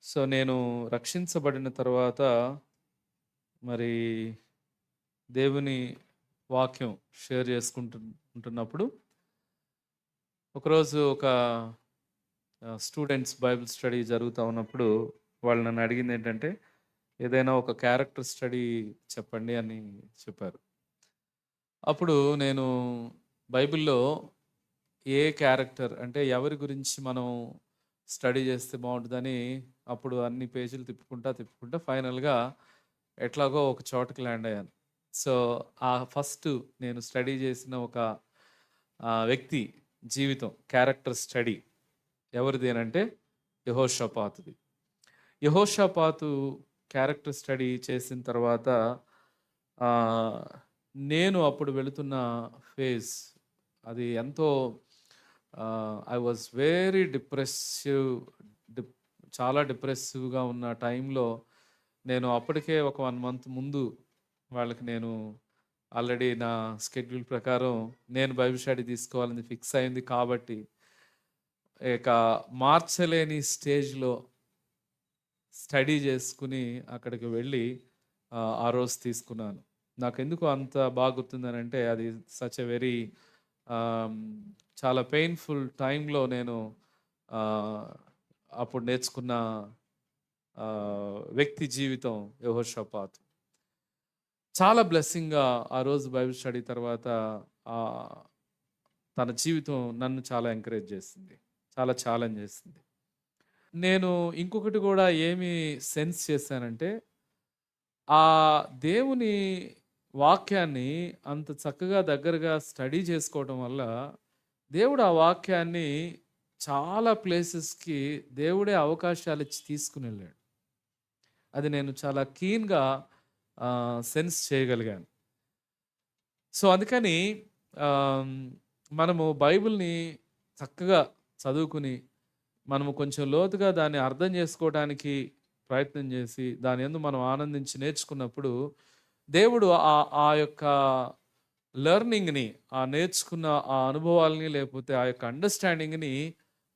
So, నేను రక్షించబడిన తర్వాత మరి దేవుని వాక్యం షేర్ ఉంటున్నప్పుడు ఒకరోజు ఒక స్టూడెంట్స్ బైబిల్ స్టడీ జరుగుతా ఉన్నప్పుడు వాళ్ళు నన్ను అడిగిందేంటంటే, ఏదైనా ఒక క్యారెక్టర్ స్టడీ చెప్పండి అని చెప్పారు. అప్పుడు నేను బైబిల్‌లో ఏ క్యారెక్టర్ అంటే ఎవరి గురించి మనం స్టడీ చేస్తే బావుంటదని అప్పుడు అన్ని పేజీలు తిప్పుకుంటా ఫైనల్‌గా ఎట్లాగో ఒక చోటకి ల్యాండ్ అయ్యాను. సో, ఆ ఫస్ట్ నేను స్టడీ చేసిన ఒక వ్యక్తి జీవితం క్యారెక్టర్ స్టడీ ఎవరిది అనంటే యెహోషాపాతుది. యెహోషాపాతు క్యారెక్టర్ స్టడీ చేసిన తర్వాత ఆహ్, నేను అప్పుడు వెళుతున్న ఫేజ్ అది ఎంతో ఐ వాజ్ వెరీ డిప్ చాలా డిప్రెసివ్‌గా ఉన్న టైంలో నేను అప్పటికే ఒక 1 మంత్ ముందు వాళ్ళకి నేను ఆల్రెడీ నా షెడ్యూల్ ప్రకారం నేను బైబిల్ స్టడీ తీసుకోవాలని ఫిక్స్ అయింది కాబట్టి, ఇక మార్చలేని స్టేజ్‌లో స్టడీ చేసుకొని అక్కడికి వెళ్ళి ఆ రోజు తీసుకున్నాను. నాకెందుకు అంత బాగా గుర్తుందనంటే అది సచ్ ఎ వెరీ ఆహ్, చాలా పెయిన్‌ఫుల్ టైంలో నేను ఆహ్, అప్పుడు నేర్చుకున్న వ్యక్తి జీవితం యెహోషాపాతు. చాలా బ్లెస్సింగ్‌గా ఆ రోజు బైబిల్ స్టడీ తర్వాత ఆహ్, తన జీవితం నన్ను చాలా ఎంకరేజ్ చేసింది. చాలా ఛాలెంజ్ చేసింది. నేను ఇంకొకటి కూడా ఏమి సెన్స్ చేశానంటే, ఆ దేవుని వాక్యాన్ని అంత చక్కగా దగ్గరగా స్టడీ చేసుకోవడం వల్ల, దేవుడు ఆ వాక్యాన్ని చాలా ప్లేసెస్‌కి దేవుడే అవకాశాలిచ్చి తీసుకొనెళ్ళాడు. అది నేను చాలా కీన్‌గా సెన్స్ చేయగలిగాను. సో, అందుకని ఆహ్, మనము బైబిల్‌ని చక్కగా చదువుకుని, మనము కొంచెం లోతుగా దాన్ని అర్థం చేసుకోవడానికి ప్రయత్నం చేసి, దాని యందు మనం ఆనందించి నేర్చుకున్నప్పుడు, దేవుడు ఆ యొక్క లెర్నింగ్‌ని, ఆ నేర్చుకున్న ఆ అనుభవాల్ని, లేకపోతే ఆ యొక్క అండర్‌స్టాండింగ్‌ని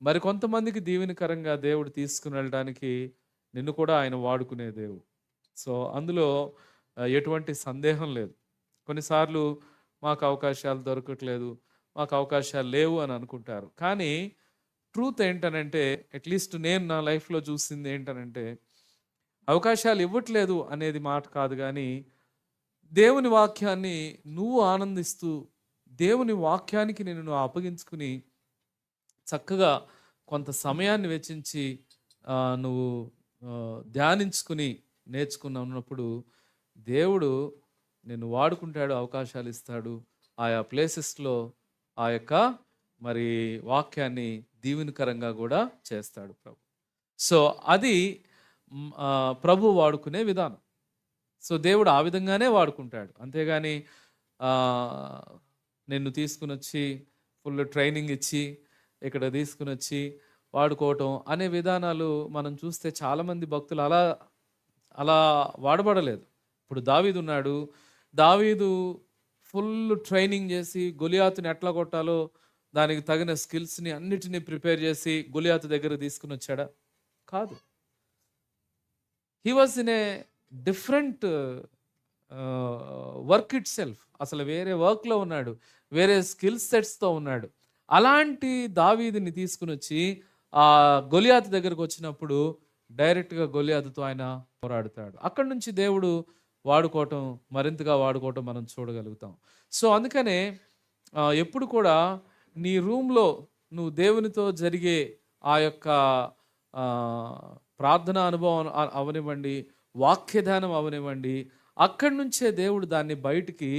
మరికొంతమందికి దీవెనకరంగా దేవుడు తీసుకొని వెళ్ళడానికి నిన్ను కూడా ఆయన వాడుకునే దేవుడు. సో, అందులో ఎటువంటి సందేహం లేదు. కొన్నిసార్లు మాకు అవకాశాలు దొరకట్లేదు, మాకు అవకాశాలు లేవు అని అనుకుంటారు. కానీ ట్రూత్ ఏంటనంటే, అట్‌లీస్ట్ నేను నా లైఫ్‌లో చూసింది ఏంటనంటే, అవకాశాలు ఇవ్వట్లేదు అనేది మాట కాదు గానీ, దేవుని వాక్యాన్ని నువ్వు ఆనందిస్తూ, దేవుని వాక్యానికి నిన్ను నువ్వు అప్పగించుకుని, చక్కగా కొంత సమయాన్ని వెచ్చించి నువ్వు ధ్యానించుకుని నేర్చుకున్నప్పుడు, దేవుడు నిన్ను వాడుకుంటాడు, అవకాశాలు ఇస్తాడు. ఆయా ప్లేసెస్‌లో ఆ యొక్క మరి వాక్యాన్ని దీవెనకరంగా కూడా చేస్తాడు ప్రభు. సో, అది ప్రభువు వాడుకునే విధానం. సో, దేవుడు ఆ విధంగానే వాడుకుంటాడు. అంతేగాని ఆహ్, నిన్ను తీసుకొనొచ్చి ఫుల్ ట్రైనింగ్ ఇచ్చి, ఇక్కడ తీసుకొనొచ్చి వాడుకోవటం అనే విధానాలు మనం చూస్తే చాలామంది భక్తులు అలా అలా వాడబడలేదు. ఇప్పుడు దావీదున్నాడు. దావీదు ఫుల్ ట్రైనింగ్ చేసి గొలియాతుని ఎట్లా కొట్టాలో దానికి తగిన స్కిల్స్‌ని అన్నిటిని ప్రిపేర్ చేసి గొలియాతు దగ్గరికి తీసుకొనొచ్చాడా? కాదు. He was in a different work itself. అసలు వేరే వర్క్‌లో ఉన్నాడు. వేరే స్కిల్ సెట్స్‌తో ఉన్నాడు. అలాంటి దావీదుని తీసుకొనొచ్చి గొలియాతు దగ్గరకొచ్చినప్పుడు డైరెక్ట్‌గా గొలియాతుతో ఆయన పోరాడుతాడు. అక్కడి నుంచి దేవుడు వాడుకోవటం, మరింతగా వాడుకోవటం మనం చూడగలుగుతాం. సో, అందుకనే ఎప్పుడు కూడా నీ రూమ్‌లో నువ్వు దేవునితో జరిగే ఆ యొక్క ప్రార్థనా అనుభవం అవనివ్వండి, వాక్యధ్యానం అవనివ్వండి, అక్కడి నుంచే దేవుడు దాన్ని బయటికి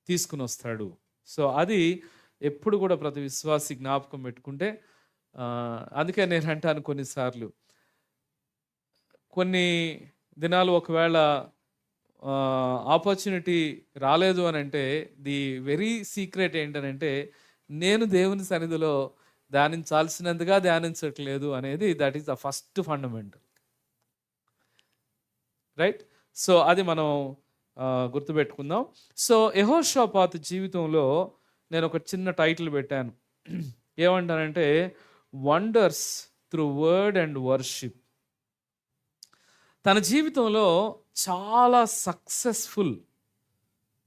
తీసుకొనొస్తాడు. సో, అది ఎప్పుడు కూడా ప్రతి విశ్వాసి జ్ఞాపకం పెట్టుకుంటే అందుకే నేనంటాను కొన్నిసార్లు, కొన్ని దినాలు ఒకవేళ ఆపర్చునిటీ రాలేదు అనంటే, ది వెరీ సీక్రెట్ ఏంటనంటే, నేను దేవుని సన్నిధిలో ధ్యానించాల్సినంతగా ధ్యానించట్లేదు అనేది that is the first fundamental. Right? So, అది మనం గుర్తుపెట్టుకుందాం. సో, యెహోషాపాతు జీవితంలో నేను ఒక చిన్న టైటిల్ పెట్టాను. ఏమంటానంటే, wonders through word and worship. తన జీవితంలో చాలా సక్సెస్ఫుల్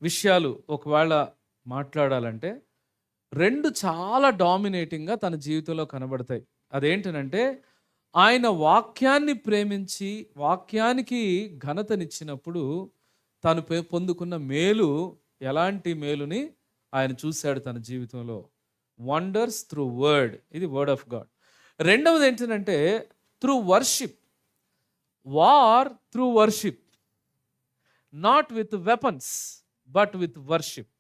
విషయాలు ఒకవేళ మాట్లాడాలంటే 2 చాలా డామినేటింగ్గా తన జీవితంలో కనబడతాయి. అదేంటనంటే ఆయన వాక్యాన్ని ప్రేమించి వాక్యానికి ఘనతనిచ్చినప్పుడు తను పొందుకున్న మేలు, ఎలాంటి మేలుని ఆయన చూశాడు తన జీవితంలో. వండర్స్ త్రూ వర్డ్, ఇది వర్డ్ ఆఫ్ గాడ్. రెండవది ఏంటంటే through worship. War through worship, not with weapons but with worship.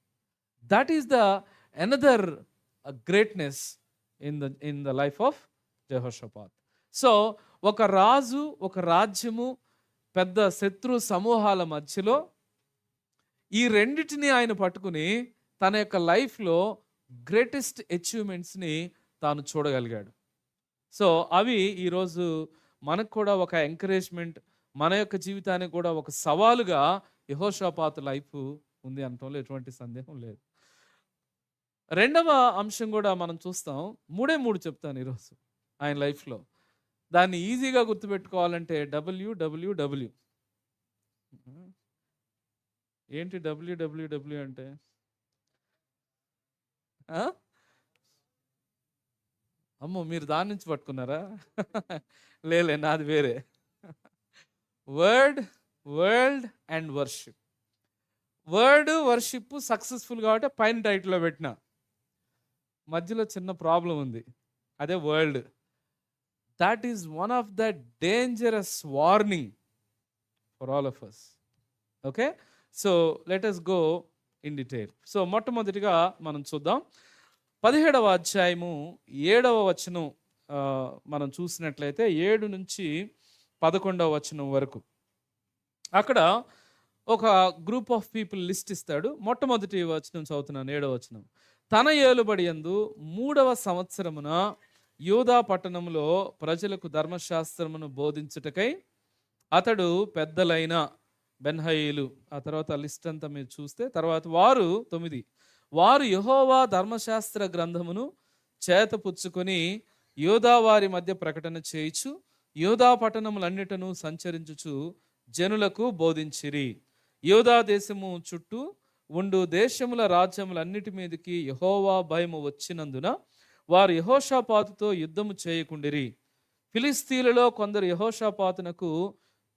That is the another greatness in the life of Jehoshaphat. So ఒక రాజు, ఒక రాజ్యము, పెద్ద శత్రు సమూహాల మధ్యలో ఈ రెండిటిని ఆయన పట్టుకుని తన యొక్క లైఫ్లో గ్రేటెస్ట్ అచీవ్మెంట్స్ని తాను చూడగలిగాడు. సో అవి ఈరోజు మనకు కూడా ఒక ఎంకరేజ్మెంట్, మన యొక్క జీవితానికి కూడా ఒక సవాలుగా యెహోషాపాతు లైఫ్ ఉంది అనటంలో ఎటువంటి సందేహం లేదు. రెండవ అంశం కూడా మనం చూస్తాం. 3 చెప్తాను ఈరోజు ఆయన లైఫ్లో. దాన్ని ఈజీగా గుర్తుపెట్టుకోవాలంటే WWW. ఏంటి WWW అంటే? అమ్మో, మీరు దాని నుంచి పట్టుకున్నారా? లేలే, నాది వేరే. Word, world and worship. Word, worship successful కాబట్టి పైన టైటిల్లో పెట్టిన. మధ్యలో చిన్న ప్రాబ్లం ఉంది, అదే world. That is one of the dangerous warning for all of us. Okay, so let us go in detail. సో మొట్టమొదటిగా మనం చూద్దాం 17వ అధ్యాయము 7వ వచనం. మనం చూసినట్లయితే 7 నుంచి 11వ వచనం వరకు అక్కడ ఒక గ్రూప్ ఆఫ్ పీపుల్ లిస్ట్ ఇస్తాడు. మొట్టమొదటి వచనం చదువుతున్నాను, 7వ వచనం. తన ఏలుబడి యందు 3వ సంవత్సరమున యూదా పట్టణంలో ప్రజలకు ధర్మశాస్త్రమును బోధించుటకై అతడు పెద్దలైన బెన్హయీలు, ఆ తర్వాత లిస్ట్ అంతా మీరు చూస్తే, తర్వాత వారు 9, వారు యెహోవా ధర్మశాస్త్ర గ్రంథమును చేతపుచ్చుకొని యూదా వారి మధ్య ప్రకటన చేయుచు యూదా పట్టణములన్నిటను సంచరించుచు జనులకు బోధించిరి. యూదా దేశము చుట్టూ ఉండు దేశముల రాజ్యములన్నిటి మీదకి యెహోవా భయము వచ్చినందున వారు యెహోషాపాతుతో యుద్ధము చేయకుండిరి. ఫిలిస్తీన్లలో కొందరు యెహోషాపాతునకు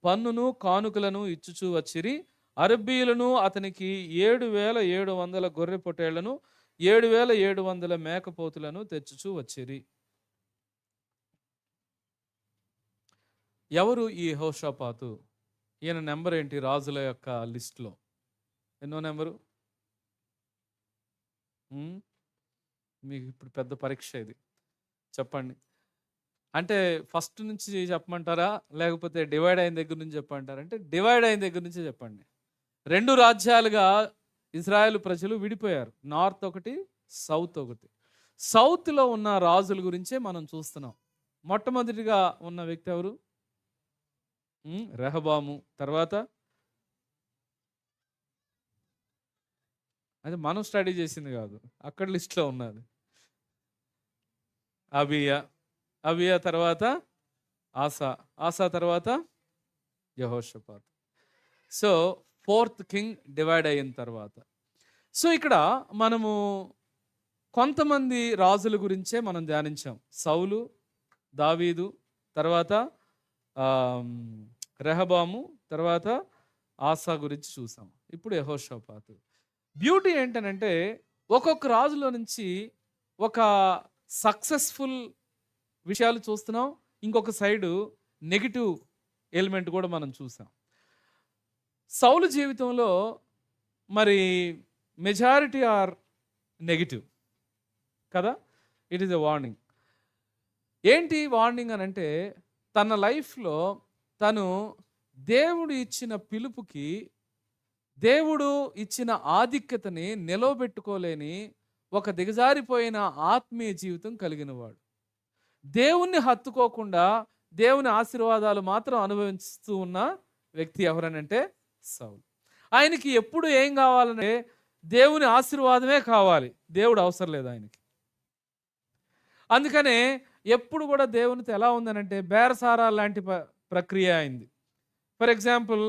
పన్నును కానుకలను ఇచ్చుచూ వచ్చిరి. అరబ్బీయులను అతనికి 7,700 గొర్రె పొట్టేళ్లను 7,700 మేకపోతులను తెచ్చుచూ వచ్చిరి. ఎవరు ఈ యెహోషాపాతు? ఈయన నెంబర్ ఏంటి రాజుల యొక్క లిస్ట్లో? ఎన్నో నెంబరు? మీకు ఇప్పుడు పెద్ద పరీక్ష ఇది, చెప్పండి. అంటే ఫస్ట్ నుంచి చెప్పమంటారా, లేకపోతే డివైడ్ అయిన దగ్గర నుంచి చెప్పమంటారా? అంటే డివైడ్ అయిన దగ్గర నుంచి చెప్పండి. 2 రాజ్యాలుగా ఇజ్రాయెల్ ప్రజలు విడిపోయారు. నార్త్ ఒకటి, సౌత్ ఒకటి. సౌత్లో ఉన్న రాజుల గురించే మనం చూస్తున్నాం. మొట్టమొదటిగా ఉన్న వ్యక్తి ఎవరు? రెహబాము. తర్వాత అది మనం స్టడీ చేసింది కాదు, అక్కడ లిస్ట్లో ఉన్నది. అబియా తర్వాత ఆసా తర్వాత యెహోషాపాతు. సో 4th కింగ్ డివైడ్ అయిన తర్వాత. సో ఇక్కడ మనము కొంతమంది రాజుల గురించే మనం ధ్యానించాం. సౌలు, దావీదు, తర్వాత రెహబాము, తర్వాత ఆసా గురించి చూసాం. ఇప్పుడు యెహోషాపాతు. బ్యూటీ ఏంటనంటే ఒక్కొక్క రాజులో నుంచి ఒక సక్సెస్ఫుల్ విషయాలు చూస్తున్నాం, ఇంకొక సైడు నెగిటివ్ ఎలిమెంట్ కూడా మనం చూసాం. సౌలు జీవితంలో మరి మెజారిటీ ఆర్ నెగిటివ్ కదా. It is a warning. ఏంటి వార్నింగ్ అని అంటే, తన లైఫ్లో తను దేవుడు ఇచ్చిన పిలుపుకి, దేవుడు ఇచ్చిన ఆధిక్యతని నిలవబెట్టుకోలేని ఒక దిగజారిపోయిన ఆత్మీయ జీవితం కలిగినవాడు. దేవుణ్ణి హత్తుకోకుండా దేవుని ఆశీర్వాదాలు మాత్రం అనుభవిస్తూ ఉన్న వ్యక్తి ఎవరనంటే సౌలు. ఆయనకి ఎప్పుడు ఏం కావాలంటే దేవుని ఆశీర్వాదమే కావాలి, దేవుడు అవసరం లేదు ఆయనకి. అందుకనే ఎప్పుడు కూడా దేవునితో ఎలా ఉందనంటే బేరసారా లాంటి ప్రక్రియ అయింది. ఫర్ ఎగ్జాంపుల్,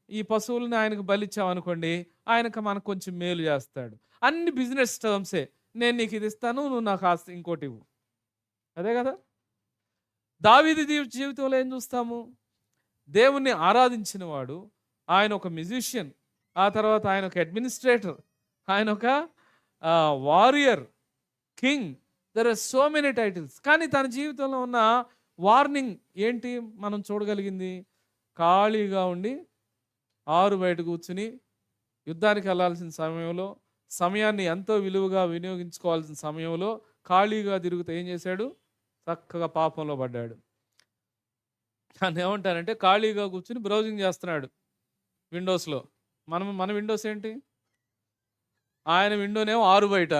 ఈ పశువులని ఆయనకు బలిచ్చామనుకోండి, ఆయనకు మనకు కొంచెం మేలు చేస్తాడు. అన్ని బిజినెస్ టర్మ్సే. నేను నీకు ఇది ఇస్తాను, నువ్వు నాకు ఇంకోటి ఇవ్వు. అదే కదా. దావీదు జీవితంలో ఏం చూస్తాము? దేవుణ్ణి ఆరాధించిన వాడు, ఆయన ఒక మ్యూజిషియన్, ఆ తర్వాత ఆయన ఒక అడ్మినిస్ట్రేటర్, ఆయన ఒక warrior, king. There are so many titles. కానీ తన జీవితంలో ఉన్న వార్నింగ్ ఏంటి మనం చూడగలిగింది? ఖాళీగా ఉండి ఆరు బయట కూర్చుని యుద్ధానికి వెళ్ళాల్సిన సమయంలో, సమయాన్ని ఎంతో విలువగా వినియోగించుకోవాల్సిన సమయంలో ఖాళీగా తిరుగుతూ ఏం చేశాడు? చక్కగా పాపంలో పడ్డాడు. దాన్ని ఏమంటారంటే ఖాళీగా కూర్చుని బ్రౌజింగ్ చేస్తున్నాడు విండోస్లో. మన విండోస్ ఏంటి? ఆయన విండోనేమో ఆరు బయట,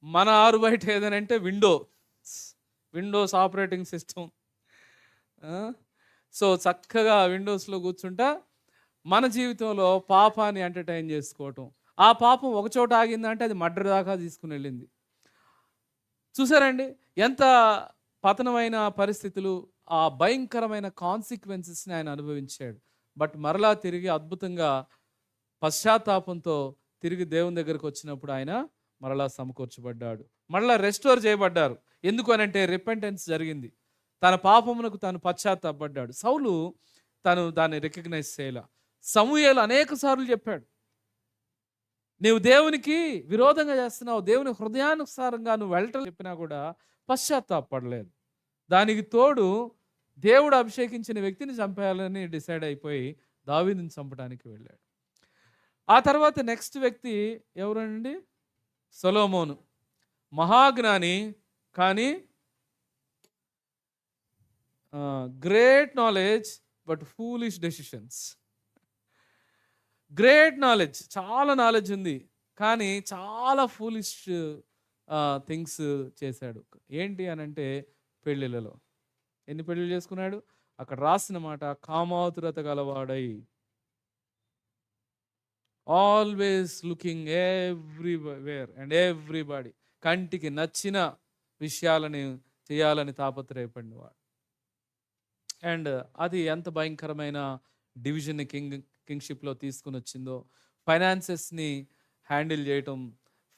మన ఆరు బయట ఏదనంటే విండోస్ ఆపరేటింగ్ సిస్టమ్. సో చక్కగా విండోస్లో కూర్చుంటా మన జీవితంలో పాపాన్ని ఎంటర్టైన్ చేసుకోవటం. ఆ పాపం ఒకచోట ఆగిందంటే అది మర్డర్ దాకా తీసుకుని వెళ్ళింది. చూసారండి ఎంత పతనమైన పరిస్థితులు, ఆ భయంకరమైన కాన్సిక్వెన్సెస్ని ఆయన అనుభవించాడు. బట్ మరలా తిరిగి అద్భుతంగా పశ్చాత్తాపంతో తిరిగి దేవుని దగ్గరకు వచ్చినప్పుడు ఆయన మరలా సమకూర్చబడ్డాడు, మరలా రెస్టోర్ చేయబడ్డారు. ఎందుకు అనంటే రిపెంటెన్స్ జరిగింది. తన పాపమునకు తాను పశ్చాత్తాపడ్డాడు. సౌలు తను దాన్ని రికగ్నైజ్ చేయాల. సమూయేలు అనేక సార్లు చెప్పాడు, నీవు దేవునికి విరోధంగా చేస్తున్నావు, దేవుని హృదయానుసారంగా నువ్వు వెళ్ళటం చెప్పినా కూడా పశ్చాత్తాపడలేదు. దానికి తోడు దేవుడు అభిషేకించిన వ్యక్తిని చంపేయాలని డిసైడ్ అయిపోయి దావీదుని చంపడానికి వెళ్ళాడు. ఆ తర్వాత నెక్స్ట్ వ్యక్తి ఎవరండి? సొలొమోను. మహాజ్ఞాని, కానీ great knowledge but foolish decisions. Great knowledge, చాలా నాలెడ్జ్ ఉంది, కానీ చాలా ఫూలిష్ థింగ్స్ చేశాడు. ఏంటి అనంటే పెళ్ళిళ్ళలో ఎన్ని పెళ్ళిళ్ళు చేసుకున్నాడు? అక్కడ రాసిన మాట, కామాతురత గలవాడై, always looking everywhere and everybody, కంటికి నచ్చిన విషయాలని చేయాలని తాపత్రయపడినవాడు. అండ్ అది ఎంత భయంకరమైన డివిజన్ని కింగ్షిప్లో తీసుకుని వచ్చిందో. ఫైనాన్సెస్ని హ్యాండిల్ చేయటం,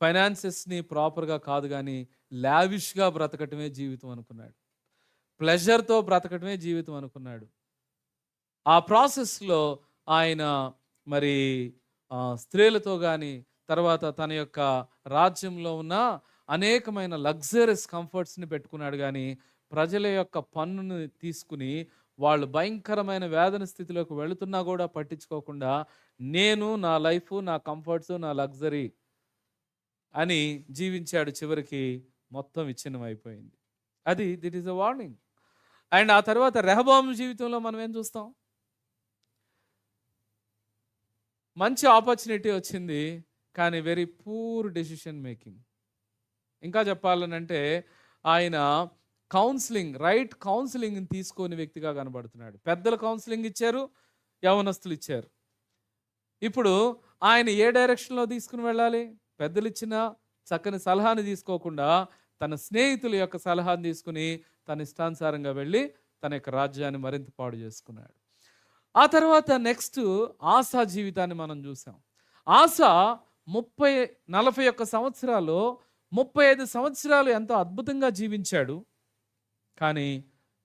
ఫైనాన్సెస్ని ప్రాపర్గా కాదు కానీ లావిష్గా బ్రతకటమే జీవితం అనుకున్నాడు, ప్లెజర్తో బ్రతకటమే జీవితం అనుకున్నాడు. ఆ ప్రాసెస్లో ఆయన మరి స్త్రీలతో కానీ, తర్వాత తన యొక్క రాజ్యంలో ఉన్న అనేకమైన లగ్జరీస్ కంఫర్ట్స్ని పెట్టుకున్నాడు. కానీ ప్రజల యొక్క పన్నుని తీసుకుని వాళ్ళు భయంకరమైన వేదన స్థితిలోకి వెళుతున్నా కూడా పట్టించుకోకుండా, నేను నా లైఫ్, నా కంఫర్ట్స్, నా లగ్జరీ అని జీవించాడు. చివరికి మొత్తం విచ్ఛిన్నం అయిపోయింది. దిట్ ఈస్ అ వార్నింగ్. అండ్ ఆ తర్వాత రెహబాము జీవితంలో మనం ఏం చూస్తాం? మంచి ఆపర్చునిటీ వచ్చింది, కానీ వెరీ పూర్ డెసిషన్ మేకింగ్. ఇంకా చెప్పాలనంటే ఆయన రైట్ కౌన్సిలింగ్ తీసుకోని వ్యక్తిగా కనబడుతున్నాడు. పెద్దలు కౌన్సిలింగ్ ఇచ్చారు, యవనస్తులు ఇచ్చారు. ఇప్పుడు ఆయన ఏ డైరెక్షన్లో తీసుకుని వెళ్ళాలి? పెద్దలు ఇచ్చిన చక్కని సలహాని తీసుకోకుండా తన స్నేహితుల యొక్క సలహాని తీసుకుని తన ఇష్టానుసారంగా వెళ్ళి తన యొక్క రాజ్యాన్ని మరింత పాడు చేసుకున్నాడు. ఆ తర్వాత నెక్స్ట్ ఆసా జీవితాన్ని మనం చూసాం. ఆసా 41 సంవత్సరాలు, 35 సంవత్సరాలు ఎంతో అద్భుతంగా జీవించాడు. కానీ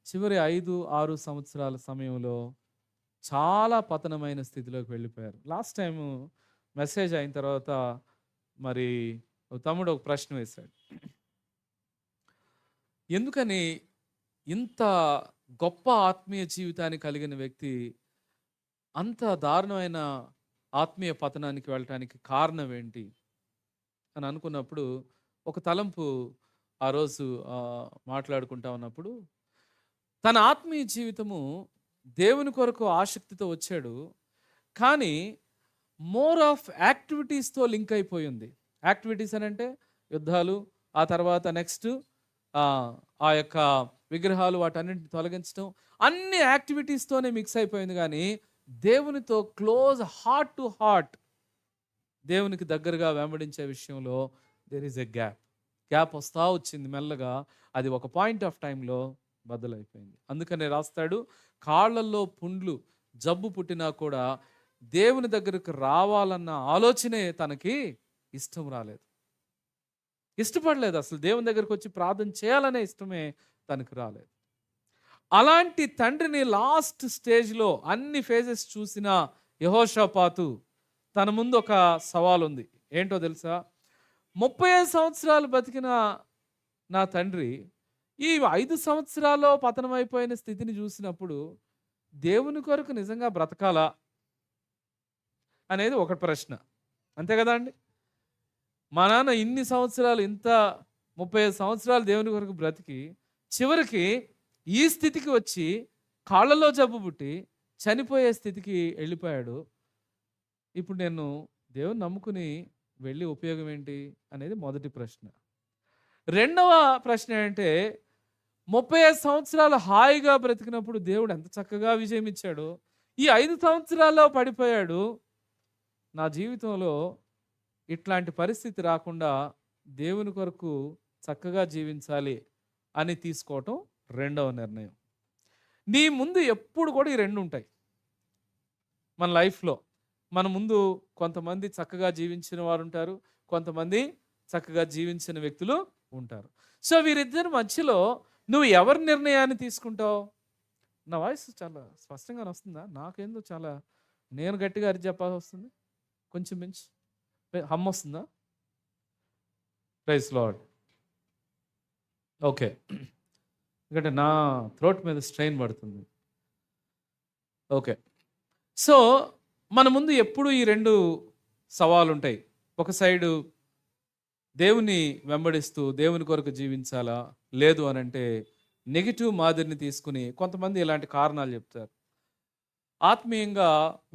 చివరి 5-6 సంవత్సరాల సమయంలో చాలా పతనమైన స్థితిలోకి వెళ్ళిపోయారు. లాస్ట్ టైం మెసేజ్ అయిన తర్వాత మరి తమ్ముడు ఒక ప్రశ్న వేశాడు, ఎందుకని ఇంత గొప్ప ఆత్మీయ జీవితాన్ని కలిగిన వ్యక్తి అంత దారుణమైన ఆత్మీయ పతనానికి వెళ్ళటానికి కారణం ఏంటి అని అనుకున్నప్పుడు ఒక తలంపు ఆ రోజు మాట్లాడుకుంటా ఉన్నప్పుడు, తన ఆత్మీయ జీవితము దేవుని కొరకు ఆసక్తితో వచ్చాడు, కానీ మోర్ ఆఫ్ యాక్టివిటీస్తో లింక్ అయిపోయింది. యాక్టివిటీస్ అని అంటే యుద్ధాలు, ఆ తర్వాత నెక్స్ట్ ఆ యొక్క విగ్రహాలు, వాటన్నింటిని తొలగించడం, అన్ని యాక్టివిటీస్తోనే మిక్స్ అయిపోయింది. కానీ దేవునితో క్లోజ్ హార్ట్ టు హార్ట్, దేవునికి దగ్గరగా వెంబడించే విషయంలో there is a gap. Gap వస్తూ వచ్చింది మెల్లగా. అది ఒక పాయింట్ ఆఫ్ టైంలో బద్దలైపోయింది. అందుకనే రాస్తాడు, కాళ్ళల్లో పుండ్లు జబ్బు పుట్టినా కూడా దేవుని దగ్గరకు రావాలన్న ఆలోచనే తనకి ఇష్టం రాలేదు, ఇష్టపడలేదు. అసలు దేవుని దగ్గరకు వచ్చి ప్రార్థన చేయాలనే ఇష్టమే తనకు రాలేదు. అలాంటి తండ్రిని లాస్ట్ స్టేజ్లో అన్ని ఫేజెస్ చూసిన యెహోషాపాతు తన ముందు ఒక సవాల్ ఉంది. ఏంటో తెలుసా? 35 సంవత్సరాలు బతికిన నా తండ్రి ఈ 5 సంవత్సరాల్లో పతనమైపోయిన స్థితిని చూసినప్పుడు దేవుని కొరకు నిజంగా బ్రతకాలా అనేది ఒక ప్రశ్న. అంతే కదా అండి? మా నాన్న ఇన్ని సంవత్సరాలు, ఇంత 35 సంవత్సరాలు దేవుని కొరకు బ్రతికి చివరికి ఈ స్థితికి వచ్చి కాళ్ళలో జబ్బు పుట్టి చనిపోయే స్థితికి వెళ్ళిపోయాడు. ఇప్పుడు నేను దేవుని నమ్ముకుని వెళ్ళి ఉపయోగం ఏంటి అనేది మొదటి ప్రశ్న. రెండవ ప్రశ్న ఏంటంటే, 35 సంవత్సరాలు హాయిగా బ్రతికినప్పుడు దేవుడు ఎంత చక్కగా విజయం ఇచ్చాడో, ఈ 5 సంవత్సరాల్లో పడిపోయాడు. నా జీవితంలో ఇట్లాంటి పరిస్థితి రాకుండా దేవుని కొరకు చక్కగా జీవించాలి అని తీసుకోవటం రెండవ నిర్ణయం. నీ ముందు ఎప్పుడు కూడా ఈ రెండు ఉంటాయి మన లైఫ్లో. మన ముందు కొంతమంది చక్కగా జీవించిన వారు ఉంటారు, కొంతమంది చక్కగా జీవించిన వ్యక్తులు ఉంటారు. సో వీరిద్దరి మధ్యలో నువ్వు ఎవరి నిర్ణయాన్ని తీసుకుంటావు? నా వాయిస్ చాలా స్పష్టంగా వస్తుందా? నాకేందో చాలా నేను గట్టిగా అరిచి చెప్పాల్సి వస్తుంది. కొంచెం మించి హమ్ వస్తుందా? Praise lord. ఓకే, ఎందుకంటే నా థ్రోట్ మీద స్ట్రెయిన్ పడుతుంది. ఓకే, సో మన ముందు ఎప్పుడు ఈ రెండు సవాలు ఉంటాయి. ఒక సైడు దేవుని వెంబడిస్తూ దేవుని కొరకు జీవించాలా, లేదు అని అంటే నెగిటివ్ మాదిరిని తీసుకుని కొంతమంది ఇలాంటి కారణాలు చెప్తారు. ఆత్మీయంగా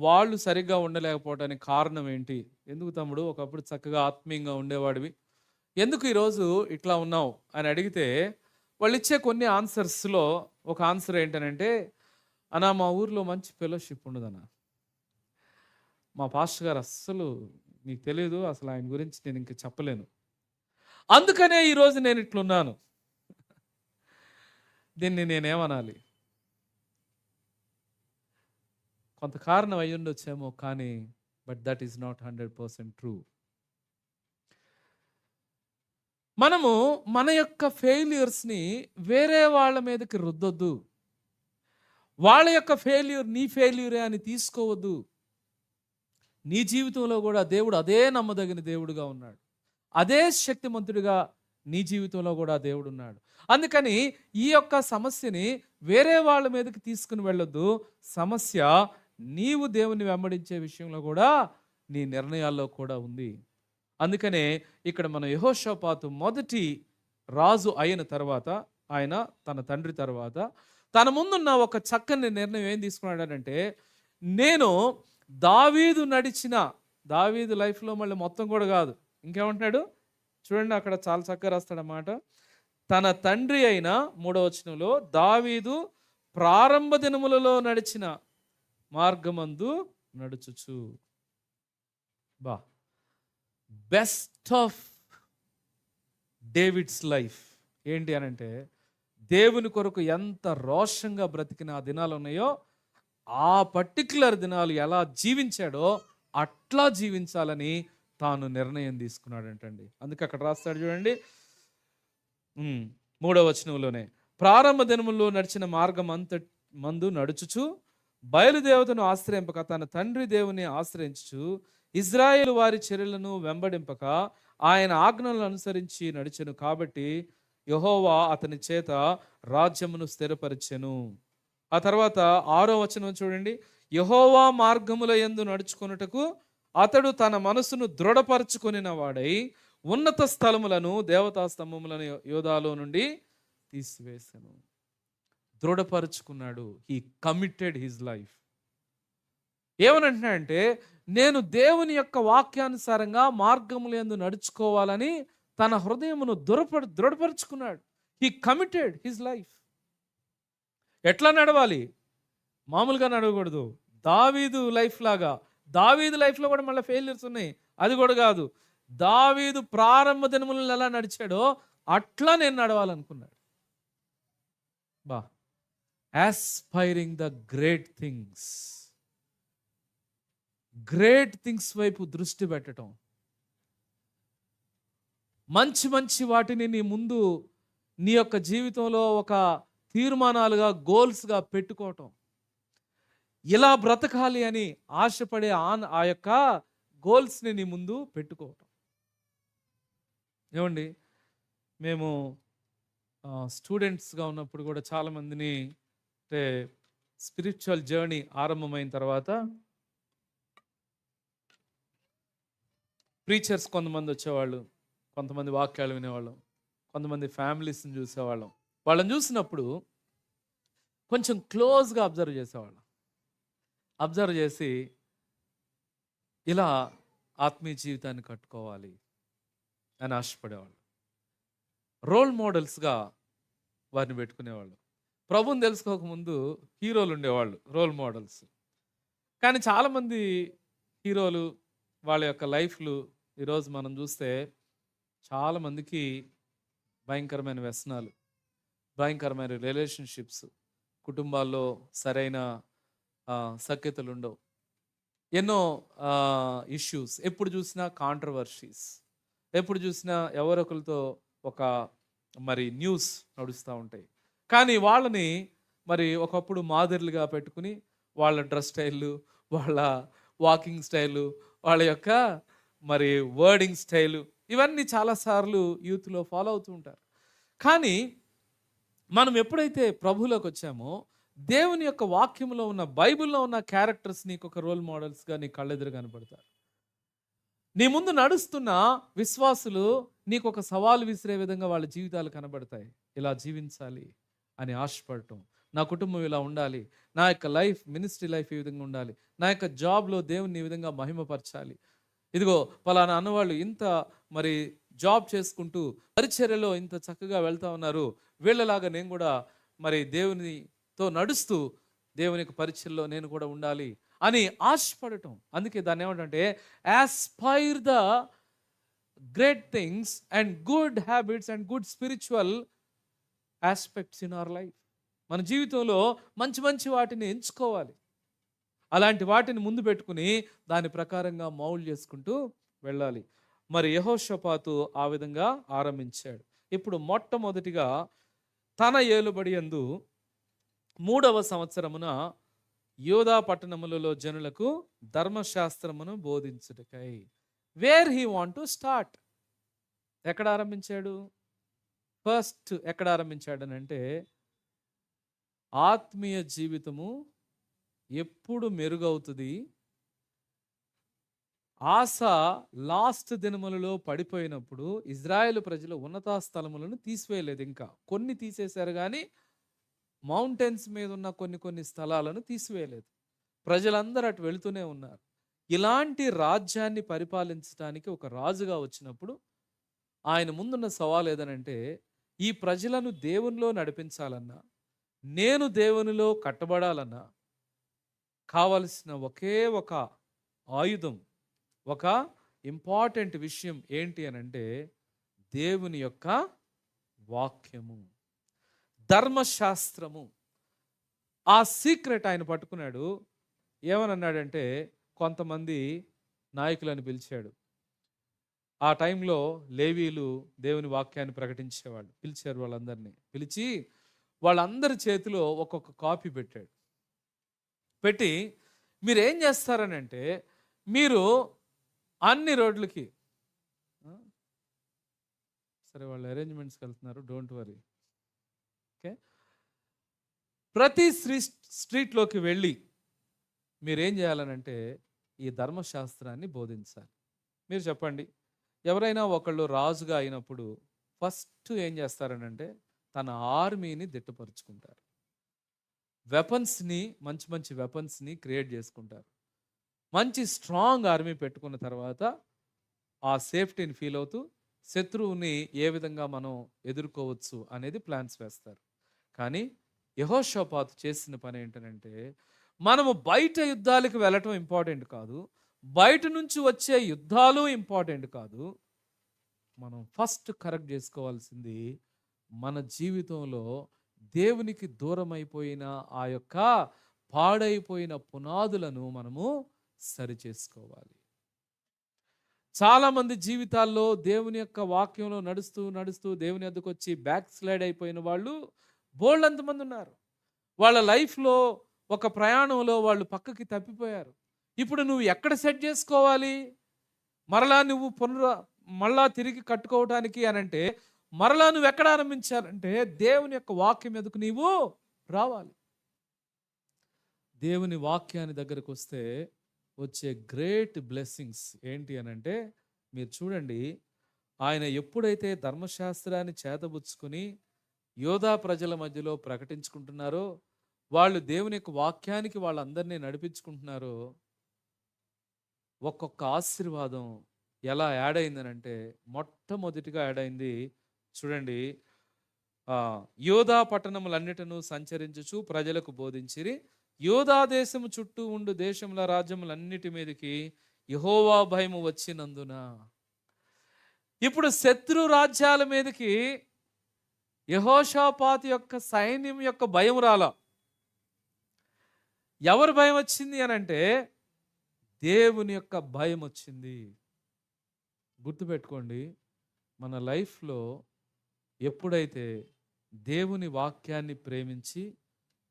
వాళ్ళు సరిగ్గా ఉండలేకపోవడానికి కారణం ఏంటి? ఎందుకు తమ్ముడు ఒకప్పుడు చక్కగా ఆత్మీయంగా ఉండేవాడివి, ఎందుకు ఈరోజు ఇట్లా ఉన్నావు అని అడిగితే వాళ్ళు ఇచ్చే కొన్ని ఆన్సర్స్లో ఒక ఆన్సర్ ఏంటనంటే, అన్నా మా ఊర్లో మంచి ఫెలోషిప్ ఉండదన్నా, మా పాస్టర్ గారు అస్సలు నీకు తెలియదు, అసలు ఆయన గురించి నేను ఇంక చెప్పలేను, అందుకనే ఈరోజు నేను ఇట్లున్నాను. దీన్ని నేనేమనాలి? కొంత కారణం అయ్యి ఉండొచ్చేమో, కానీ but that is not 100% true. మనము మన యొక్క ఫెయిల్యూర్స్ని వేరే వాళ్ళ మీదకి రుద్దొద్దు. వాళ్ళ యొక్క ఫెయిల్యూర్ నీ ఫెయిల్యూరే అని తీసుకోవద్దు. నీ జీవితంలో కూడా దేవుడు అదే నమ్మదగిన దేవుడుగా ఉన్నాడు, అదే శక్తిమంతుడిగా నీ జీవితంలో కూడా దేవుడు ఉన్నాడు. అందుకని ఈ యొక్క సమస్యని వేరే వాళ్ళ మీదకి తీసుకుని వెళ్ళొద్దు. సమస్య నీవు దేవుని వెంబడించే విషయంలో కూడా నీ నిర్ణయాల్లో కూడా ఉంది. అందుకనే ఇక్కడ మన యెహోషాపాతు మొదటి రాజు అయిన తర్వాత, ఆయన తన తండ్రి తర్వాత తన ముందున్న ఒక చక్కని నిర్ణయం ఏం తీసుకున్నాడంటే, నేను దావీదు లైఫ్లో మళ్ళీ మొత్తం కూడా కాదు, ఇంకేమంటున్నాడు చూడండి, అక్కడ చాలా చక్కగా రాస్తాడన్నమాట. తన తండ్రి అయిన 3వ వచనంలో, దావీదు ప్రారంభ దినములలో నడిచిన మార్గమందు నడుచుచు. బెస్ట్ ఆఫ్ డేవిడ్స్ లైఫ్ ఏంటి అనంటే, దేవుని కొరకు ఎంత రోషంగా బ్రతికిన ఆ దినాలు ఉన్నాయో, ఆ పర్టిక్యులర్ దినాలు ఎలా జీవించాడో అట్లా జీవించాలని తాను నిర్ణయం తీసుకున్నాడంటండి. అందుకే అక్కడ రాస్తాడు చూడండి, 3వ వచనంలోనే, ప్రారంభ దినముల్లో నడిచిన మార్గం మందు నడుచుచు బయలుదేవతను ఆశ్రయింపక తన తండ్రి దేవుని ఆశ్రయించుచు ఇజ్రాయేలు వారి చర్యలను వెంబడింపక ఆయన ఆజ్ఞలను అనుసరించి నడిచెను. కాబట్టి యెహోవా అతని చేత రాజ్యమును స్థిరపరిచెను. ఆ తర్వాత 6వ వచనం చూడండి, యెహోవా మార్గముల యందు నడుచుకొనుటకు అతడు తన మనసును దృఢపరచుకొనిన వాడై ఉన్నత స్థలములను దేవతా స్తంభములను యోధాలో నుండి తీసివేసెను. దృఢపరుచుకున్నాడు. He committed his life. ఏమనంటున్నాడంటే, నేను దేవుని యొక్క వాక్యానుసారంగా మార్గముల యందు నడుచుకోవాలని తన హృదయమును దృఢపరుచుకున్నాడు. He committed his life. ఎట్లా నడవాలి? మామూలుగా నడవకూడదు. దావీదు లైఫ్ లాగా. దావీదు లైఫ్లో కూడా మళ్ళీ ఫెయిల్యూర్స్ ఉన్నాయి, అది కూడా కాదు. దావీదు ప్రారంభ దినములను ఎలా నడిచాడో అట్లా నేను నడవాలనుకున్నాడు. బా aspiring the great things, great things వైపు దృష్టి పెట్టడం, మంచి మంచి వాటిని నీ ముందు నీ యొక్క జీవితంలో ఒక తీర్మానాలుగా, గోల్స్గా పెట్టుకోవటం, ఇలా బ్రతకాలి అని ఆశపడే ఆ యొక్క గోల్స్ని నీ ముందు పెట్టుకోవటం. ఏమండి, మేము స్టూడెంట్స్గా ఉన్నప్పుడు కూడా చాలామందిని, అంటే స్పిరిచువల్ జర్నీ ఆరంభమైన తర్వాత ప్రీచర్స్ కొంతమంది వచ్చేవాళ్ళు, కొంతమంది వాక్యాలు వినేవాళ్ళం, కొంతమంది ఫ్యామిలీస్ని చూసేవాళ్ళం. వాళ్ళని చూసినప్పుడు కొంచెం క్లోజ్గా అబ్జర్వ్ చేసేవాళ్ళం. అబ్జర్వ్ చేసి ఇలా ఆత్మీయ జీవితాన్ని కట్టుకోవాలి అని ఆశపడేవాళ్ళు. రోల్ మోడల్స్గా వారిని పెట్టుకునేవాళ్ళు. ప్రభుని తెలుసుకోకముందు హీరోలు ఉండేవాళ్ళు, రోల్ మోడల్స్. కానీ చాలామంది హీరోలు వాళ్ళ యొక్క లైఫ్లు ఈరోజు మనం చూస్తే చాలామందికి భయంకరమైన వ్యసనాలు, భయంకరమైన రిలేషన్షిప్స్, కుటుంబాల్లో సరైన సఖ్యతలు ఉండవు, ఎన్నో ఇష్యూస్, ఎప్పుడు చూసినా కాంట్రవర్సీస్, ఎప్పుడు చూసినా ఎవరొకరితో ఒక న్యూస్ నడుస్తూ ఉంటాయి. కానీ వాళ్ళని ఒకప్పుడు మాదిరిలుగా పెట్టుకుని వాళ్ళ డ్రెస్ స్టైళ్ళు, వాళ్ళ వాకింగ్ స్టైలు, వాళ్ళ యొక్క వర్డింగ్ స్టైలు, ఇవన్నీ చాలాసార్లు యూత్లో ఫాలో అవుతూ ఉంటారు. కానీ మనం ఎప్పుడైతే ప్రభువులోకి వచ్చామో, దేవుని యొక్క వాక్యంలో ఉన్న, బైబిల్లో ఉన్న క్యారెక్టర్స్ నీకు ఒక రోల్ మోడల్స్గా నీ కళ్ళెదురు కనపడతారు. నీ ముందు నడుస్తున్న విశ్వాసులు నీకు ఒక సవాలు విసిరే విధంగా వాళ్ళ జీవితాలు కనబడతాయి. ఇలా జీవించాలి అని ఆశపడటం, నా కుటుంబం ఇలా ఉండాలి, నా యొక్క లైఫ్, మినిస్ట్రీ లైఫ్ ఈ విధంగా ఉండాలి, నా యొక్క జాబ్లో దేవుని ఈ విధంగా మహిమపరచాలి, ఇదిగో పలానా అన్నవాళ్ళు ఇంత జాబ్ చేసుకుంటూ పరిచర్యలో ఇంత చక్కగా వెళ్తా ఉన్నారు, వీళ్ళలాగా నేను కూడా దేవునితో నడుస్తూ దేవుని యొక్క పరిచర్యలో నేను కూడా ఉండాలి అని ఆశపడటం. అందుకే దాన్ని ఏమంటే aspire the great things and good habits and good spiritual aspects in our life. మన జీవితంలో మంచి మంచి వాటిని ఎంచుకోవాలి, అలాంటి వాటిని ముందు పెట్టుకుని దాని ప్రకారంగా మౌల్డ్ చేసుకుంటూ వెళ్ళాలి. యెహోషాపాతు ఆ విధంగా ఆరంభించాడు. ఇప్పుడు మొట్టమొదటిగా తన ఏలుబడి యందు 3వ సంవత్సరమున యోధా పట్టణములలో జనులకు ధర్మశాస్త్రమును బోధించుటకై. Where he want to start, ఎక్కడ ఆరంభించాడు? ఫస్ట్ ఎక్కడ ఆరంభించాడు అని అంటే, ఆత్మీయ జీవితము ఎప్పుడు మెరుగవుతుంది, ఆశ లాస్ట్ దినములలో పడిపోయినప్పుడు ఇజ్రాయేలు ప్రజలు ఉన్నత స్థలములను తీసివేయలేదు. ఇంకా కొన్ని తీసేశారు, కానీ మౌంటైన్స్ మీద ఉన్న కొన్ని స్థలాలను తీసివేయలేదు. ప్రజలందరూ అటు వెళుతూనే ఉన్నారు. ఇలాంటి రాజ్యాన్ని పరిపాలించడానికి ఒక రాజుగా వచ్చినప్పుడు ఆయన ముందున్న సవాల్ ఏదనంటే, ఈ ప్రజలను దేవునిలో నడిపించాలన్నా, నేను దేవునిలో కట్టబడాలన్నా కావలసిన ఒకే ఒక ఆయుధం, ఒక ఇంపార్టెంట్ విషయం ఏంటి అని అంటే, దేవుని యొక్క వాక్యము, ధర్మశాస్త్రము. ఆ సీక్రెట్ ఆయన పట్టుకున్నాడు. ఏమన్నాడంటే, కొంతమంది నాయకులను పిలిచాడు. ఆ టైంలో లేవీలు దేవుని వాక్యాన్ని ప్రకటించేవాళ్ళు. పిలిచారు వాళ్ళందరినీ. పిలిచి వాళ్ళందరి చేతిలో ఒక్కొక్క కాపీ పెట్టాడు. పెట్టి మీరు ఏం చేస్తారని అంటే, మీరు అన్ని రోడ్లకి, సరే వాళ్ళు అరేంజ్మెంట్స్కి వెళ్తున్నారు, డోంట్ వరీ, ఓకే, ప్రతి స్ట్రీట్లోకి వెళ్ళి మీరేం చేయాలనంటే ఈ ధర్మశాస్త్రాన్ని బోధించాలి. మీరు చెప్పండి, ఎవరైనా ఒకళ్ళు రాజుగా అయినప్పుడు ఫస్ట్ ఏం చేస్తారనంటే తన ఆర్మీని దిట్టపరుచుకుంటారు. వెపన్స్ని, మంచి మంచి వెపన్స్ని క్రియేట్ చేసుకుంటారు. మంచి స్ట్రాంగ్ ఆర్మీ పెట్టుకున్న తర్వాత ఆ సేఫ్టీని ఫీల్ అవుతూ శత్రువుని ఏ విధంగా మనం ఎదుర్కోవచ్చు అనేది ప్లాన్స్ వేస్తారు. కానీ యెహోషాపాతు చేసిన పని ఏంటంటే, మనము బయట యుద్ధాలకు వెళ్ళటం ఇంపార్టెంట్ కాదు, బయట నుంచి వచ్చే యుద్ధాలు ఇంపార్టెంట్ కాదు, మనం ఫస్ట్ కరెక్ట్ చేసుకోవాల్సింది మన జీవితంలో దేవునికి దూరం అయిపోయిన ఆ యొక్క పాడైపోయిన పునాదులను మనము సరిచేసుకోవాలి. చాలామంది జీవితాల్లో దేవుని యొక్క వాక్యంలో నడుస్తూ నడుస్తూ దేవుని వద్దకు వచ్చి బ్యాక్ స్లైడ్ అయిపోయిన వాళ్ళు బోల్డంతమంది ఉన్నారు. వాళ్ళ లైఫ్లో ఒక ప్రయాణంలో వాళ్ళు పక్కకి తప్పిపోయారు. ఇప్పుడు నువ్వు ఎక్కడ సెట్ చేసుకోవాలి? మరలా నువ్వు మళ్ళా తిరిగి కట్టుకోవటానికి అనంటే మరలా నువ్వు ఎక్కడ ఆరంభించాలంటే దేవుని యొక్క వాక్యం మీదకు నీవు రావాలి. దేవుని వాక్యాన్ని దగ్గరకు వస్తే వచ్చే గ్రేట్ బ్లెస్సింగ్స్ ఏంటి అనంటే, మీరు చూడండి, ఆయన ఎప్పుడైతే ధర్మశాస్త్రాన్ని చేతబుచ్చుకొని యోధా ప్రజల మధ్యలో ప్రకటించుకుంటున్నారో, వాళ్ళు దేవుని యొక్క వాక్యానికి వాళ్ళందరినీ నడిపించుకుంటున్నారో, ఒక్కొక్క ఆశీర్వాదం ఎలా యాడ్ అయిందనంటే, మొట్టమొదటిగా యాడ్ అయింది చూడండి. యోధా పట్టణములన్నిటను సంచరించుచు ప్రజలకు బోధించిరి. యోధా దేశము చుట్టూ ఉండు దేశముల రాజ్యములన్నిటి మీదకి యెహోవా భయము వచ్చినందున. ఇప్పుడు శత్రు రాజ్యాల మీదకి యెహోషాపాతు యొక్క సైన్యం యొక్క భయం రాలా. ఎవరు భయం వచ్చింది అనంటే దేవుని యొక్క భయం వచ్చింది. గుర్తుపెట్టుకోండి, మన లైఫ్లో ఎప్పుడైతే దేవుని వాక్యాన్ని ప్రేమించి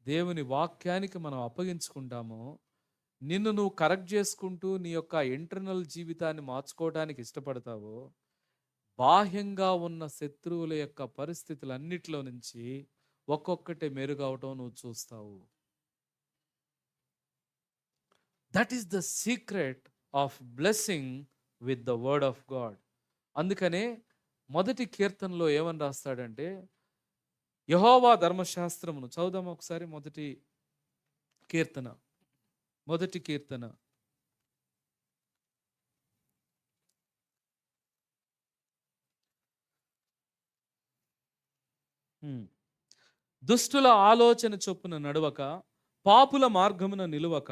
దేవుని వాక్యానికి మనం అప్పగించుకుంటామో, నిన్ను నువ్వు కరెక్ట్ చేసుకుంటూ నీ యొక్క ఇంటర్నల్ జీవితాన్ని మార్చుకోవడానికి ఇష్టపడతావో, బాహ్యంగా ఉన్న శత్రువుల యొక్క పరిస్థితులన్నిటిలో నుంచి ఒక్కొక్కటి మెరుగవటం నువ్వు చూస్తావు. That is the secret of blessing with the word of God. అందుకనే మొదటి కీర్తనలో ఏమని రాస్తాడంటే, యెహోవా ధర్మశాస్త్రమును చదువుదాం ఒకసారి. మొదటి కీర్తన దుష్టుల ఆలోచన చొప్పున నడవక, పాపుల మార్గమున నిలువక,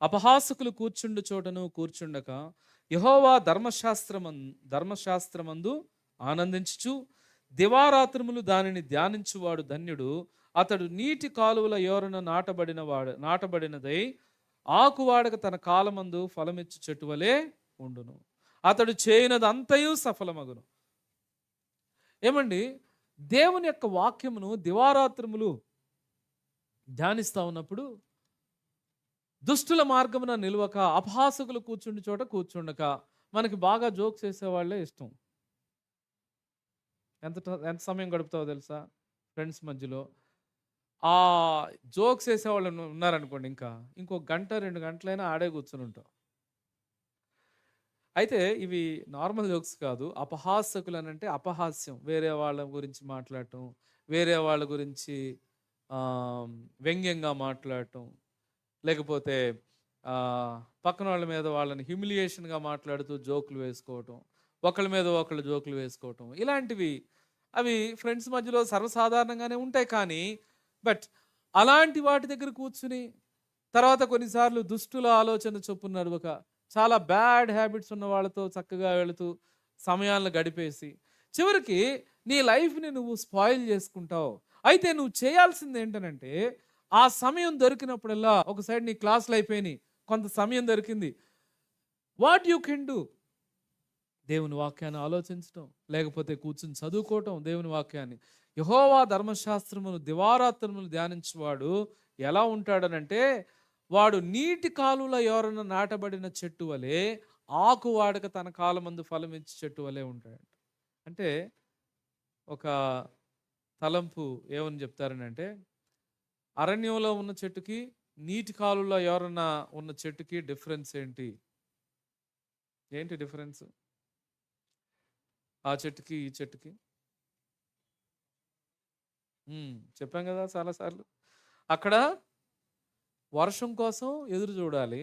అపహాసకులు కూర్చుండు చోటను కూర్చుండక, యెహోవా ధర్మశాస్త్రమందు ఆనందించుచు దివారాత్రములు దానిని ధ్యానించువాడు ధన్యుడు. అతడు నీటి కాలువల యోరన నాటబడినదై ఆకువాడక తన కాలమందు ఫలమిచ్చు చెట్టు వలె ఉండును. అతడు చేయనదంతయు సఫలమగును. ఏమండి, దేవుని యొక్క వాక్యమును దివారాత్రములు ధ్యానిస్తా ఉన్నప్పుడు దుష్టుల మార్గమున నిలవక, అపహాసకులు కూర్చుండి చోట కూర్చుండక. మనకి బాగా జోక్స్ వేసేవాళ్లే ఇష్టం. ఎంత సమయం గడుపుతావో తెలుసా ఫ్రెండ్స్ మధ్యలో? ఆ జోక్స్ వేసేవాళ్ళు ఉన్నారనుకోండి, ఇంకో గంట 2 గంటలైనా ఆడే కూర్చుని ఉంటాం. అయితే ఇవి నార్మల్ జోక్స్ కాదు. అపహాసకులు అనంటే అపహాస్యం, వేరే వాళ్ళ గురించి మాట్లాడటం, వేరే వాళ్ళ గురించి వ్యంగ్యంగా మాట్లాడటం, లేకపోతే పక్కన వాళ్ళ మీద వాళ్ళని హ్యూమిలియేషన్గా మాట్లాడుతూ జోకులు వేసుకోవటం, ఒకళ్ళ మీద ఒకళ్ళు జోకులు వేసుకోవటం, ఇలాంటివి అవి ఫ్రెండ్స్ మధ్యలో సర్వసాధారణంగానే ఉంటాయి. కానీ బట్ అలాంటి వాటి దగ్గర కూర్చుని తర్వాత కొన్నిసార్లు దుష్టుల ఆలోచన చొప్పున నడవక, చాలా బ్యాడ్ హ్యాబిట్స్ ఉన్న వాళ్ళతో చక్కగా వెళుతూ సమయాలను గడిపేసి చివరికి నీ లైఫ్ని నువ్వు స్పాయిల్ చేసుకుంటావు. అయితే నువ్వు చేయాల్సింది ఏంటనంటే, ఆ సమయం దొరికినప్పుడల్లా, ఒక సైడ్ నీ క్లాసులు అయిపోయినాయి, కొంత సమయం దొరికింది, వాట్ యూ కెన్ డూ? దేవుని వాక్యాన్ని ఆలోచించటం, లేకపోతే కూర్చుని చదువుకోవటం దేవుని వాక్యాన్ని. యెహోవా ధర్మశాస్త్రమును దివారాత్రములు ధ్యానించువాడు ఎలా ఉంటాడనంటే, వాడు నీటి కాలువల యోరన నాటబడిన చెట్టు వలె, ఆకు వాడక తన కాలమందు ఫలమిచ్చి చెట్టు వలె ఉంటాడు. అంటే ఒక తలంపు ఏమని చెప్తారనంటే, అరణ్యంలో ఉన్న చెట్టుకి నీటి కాలువల యోరన ఉన్న చెట్టుకి డిఫరెన్స్ ఏంటి డిఫరెన్స్? ఆ చెట్టుకి ఈ చెట్టుకి చెప్పాం కదా చాలాసార్లు. అక్కడ వర్షం కోసం ఎదురు చూడాలి,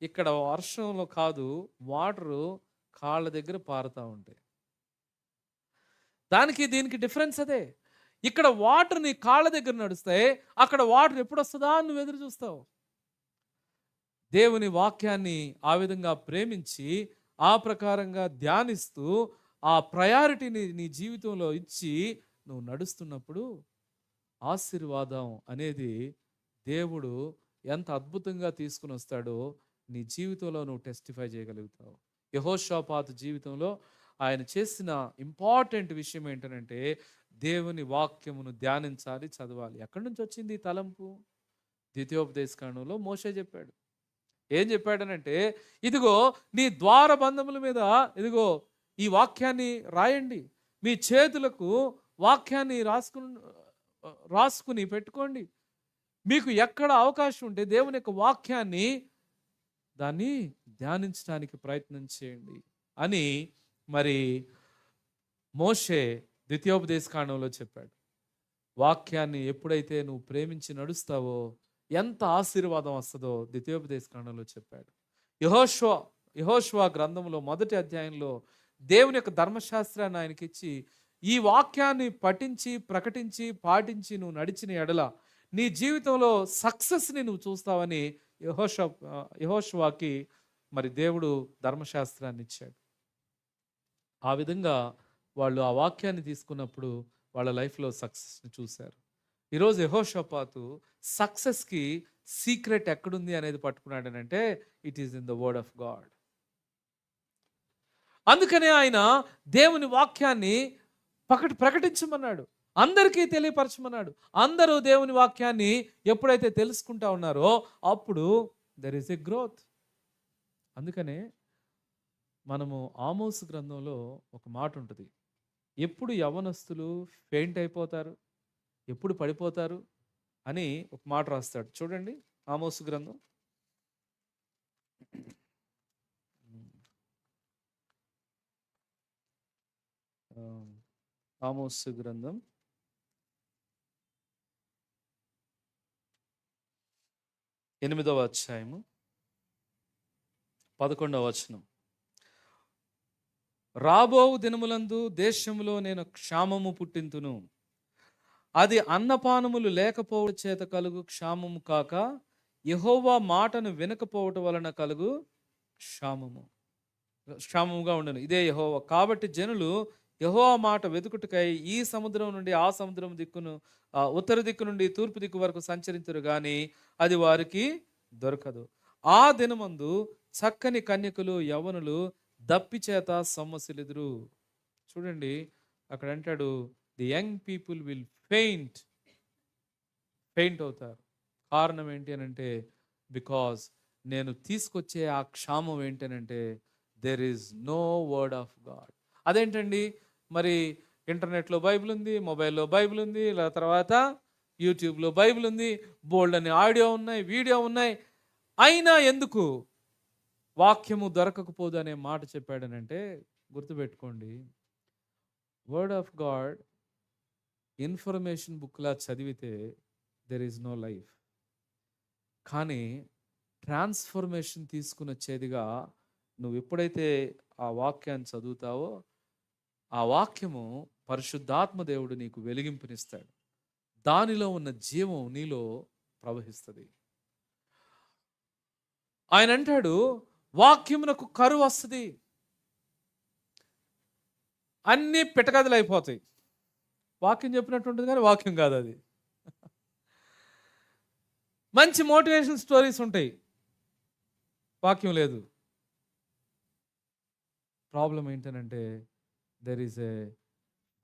ఇక్కడ వర్షంలో కాదు, వాటరు కాళ్ళ దగ్గర పారుతూ ఉంటాయి. దానికి దీనికి డిఫరెన్స్ అదే. ఇక్కడ వాటర్ నీ కాళ్ళ దగ్గర నడుస్తాయి, అక్కడ వాటర్ ఎప్పుడు వస్తుందా అని నువ్వు ఎదురు చూస్తావు. దేవుని వాక్యాన్ని ఆ విధంగా ప్రేమించి ఆ ప్రకారంగా ధ్యానిస్తూ ఆ ప్రయారిటీని నీ జీవితంలో ఇచ్చి నువ్వు నడుస్తున్నప్పుడు ఆశీర్వాదం అనేది దేవుడు ఎంత అద్భుతంగా తీసుకుని వస్తాడో నీ జీవితంలో నువ్వు టెస్టిఫై చేయగలుగుతావు. యెహోషాపాతు జీవితంలో ఆయన చేసిన ఇంపార్టెంట్ విషయం ఏంటంటే దేవుని వాక్యమును ధ్యానించాలి, చదవాలి. ఎక్కడి నుంచి వచ్చింది ఈ తలంపు? ద్వితీయోపదేశకాండంలో మోషే చెప్పాడు. ఏం చెప్పాడనంటే, ఇదిగో నీ ద్వారబంధముల మీద ఇదిగో ఈ వాక్యాన్ని రాయండి, మీ చేతులకు వాక్యాన్ని రాసుకుని పెట్టుకోండి. మీకు ఎక్కడ అవకాశం ఉంటే దేవుని యొక్క వాక్యాన్ని దాన్ని ధ్యానించడానికి ప్రయత్నం చేయండి అని మరి మోషే ద్వితీయోపదేశకాండంలో చెప్పాడు. వాక్యాన్ని ఎప్పుడైతే నువ్వు ప్రేమించి నడుస్తావో ఎంత ఆశీర్వాదం వస్తుందో ద్వితీయోపదేశకాండంలో చెప్పాడు. యెహోషువ గ్రంథంలో మొదటి అధ్యాయంలో దేవుని యొక్క ధర్మశాస్త్రాన్ని ఆయనకి ఇచ్చి ఈ వాక్యాన్ని పఠించి ప్రకటించి పాటించి నువ్వు నడిచిన ఎడల నీ జీవితంలో సక్సెస్ని నువ్వు చూస్తావని యెహోషువకి మరి దేవుడు ధర్మశాస్త్రాన్ని ఇచ్చాడు. ఆ విధంగా వాళ్ళు ఆ వాక్యాన్ని తీసుకున్నప్పుడు వాళ్ళ లైఫ్లో సక్సెస్ని చూశారు. ఈరోజు యెహోషాపాతు సక్సెస్కి సీక్రెట్ ఎక్కడుంది అనేది పట్టుకున్నాడనంటే it is in the word of God. అందుకనే ఆయన దేవుని వాక్యాన్ని ప్రకటించమన్నాడు, అందరికీ తెలియపరచమన్నాడు. అందరూ దేవుని వాక్యాన్ని ఎప్పుడైతే తెలుసుకుంటా ఉన్నారో అప్పుడు దెర్ ఇస్ ఎ గ్రోత్. అందుకనే మనము ఆమోసు గ్రంథంలో ఒక మాట ఉంటుంది, ఎప్పుడు యవ్వనస్తులు ఫెయింట్ అయిపోతారు, ఎప్పుడు పడిపోతారు అని ఒక మాట రాస్తాడు. చూడండి ఆమోసు గ్రంథం ఆమోసు గ్రంథం 8వ అధ్యాయము 11వ వచనం. రాబోవు దినములందు దేశములో నేను క్షామము పుట్టింతును, అది అన్నపానములు లేకపోవడం చేత కలుగు క్షామము కాక యెహోవా మాటను వినకపోవటం వలన కలుగు క్షామముగా ఉండను. ఇదే యెహోవా. కాబట్టి జనులు యెహోవా మాట వెతుకుటకై ఈ సముద్రం నుండి ఆ సముద్రం దిక్కును, ఉత్తర దిక్కు నుండి తూర్పు దిక్కు వరకు సంచరించరు గాని అది వారికి దొరకదు. ఆ దినమందు చక్కని కన్యకులు యవ్వనులు దప్పి చేత సొమ్మసిల్లుదురు. చూడండి అక్కడ అంటాడు, the young people will faint అవుతారు. కారణం ఏంటి అని అంటే బికాజ్ నేను తీసుకొచ్చే ఆ క్షామం ఏంటనంటే there is no word of God. అదేంటండి, మరి ఇంటర్నెట్లో బైబిల్ ఉంది, మొబైల్లో బైబిల్ ఉంది, ఇలా తర్వాత యూట్యూబ్లో బైబిల్ ఉంది, బోల్డ్ అని ఆడియో ఉన్నాయి, వీడియో ఉన్నాయి, అయినా ఎందుకు వాక్యము దొరకకపోదు అనే మాట చెప్పాడనంటే గుర్తుపెట్టుకోండి, వర్డ్ ఆఫ్ గాడ్ ఇన్ఫర్మేషన్ బుక్లా చదివితే దెర్ ఈజ్ నో లైఫ్. కానీ ట్రాన్స్ఫర్మేషన్ తీసుకుని వచ్చేదిగా నువ్వు ఎప్పుడైతే ఆ వాక్యాన్ని చదువుతావో ఆ వాక్యము పరిశుద్ధాత్మ దేవుడు నీకు వెలిగింపునిస్తాడు, దానిలో ఉన్న జీవం నీలో ప్రవహిస్తుంది. ఆయన అంటాడు వాక్యమునకు కరువు వస్తుంది, అన్నీ పిటకథలు అయిపోతాయి. వాక్యం చెప్పినట్టు ఉంటుంది కానీ వాక్యం కాదు అది. మంచి మోటివేషన్ స్టోరీస్ ఉంటాయి, వాక్యం లేదు. ప్రాబ్లం ఏంటనంటే there is a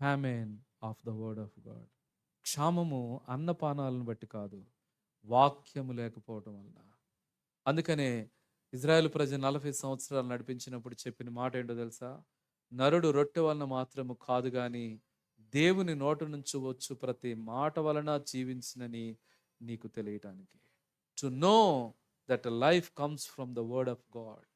famine of the word of God. క్షామము అన్నపానాలను బట్టి కాదు, వాక్యము లేకపోవటం వలన. అందుకనే ఇజ్రాయెల్ ప్రజలు 40 సంవత్సరాలు నడిపించినప్పుడు చెప్పిన మాట ఏంటో తెలుసా? నరుడు రొట్టె వలన మాత్రము కాదు కానీ దేవుని నోటి నుంచి వచ్చు ప్రతి మాట వలన జీవించినని నీకు తెలియటానికి. To know that life comes from the word of God.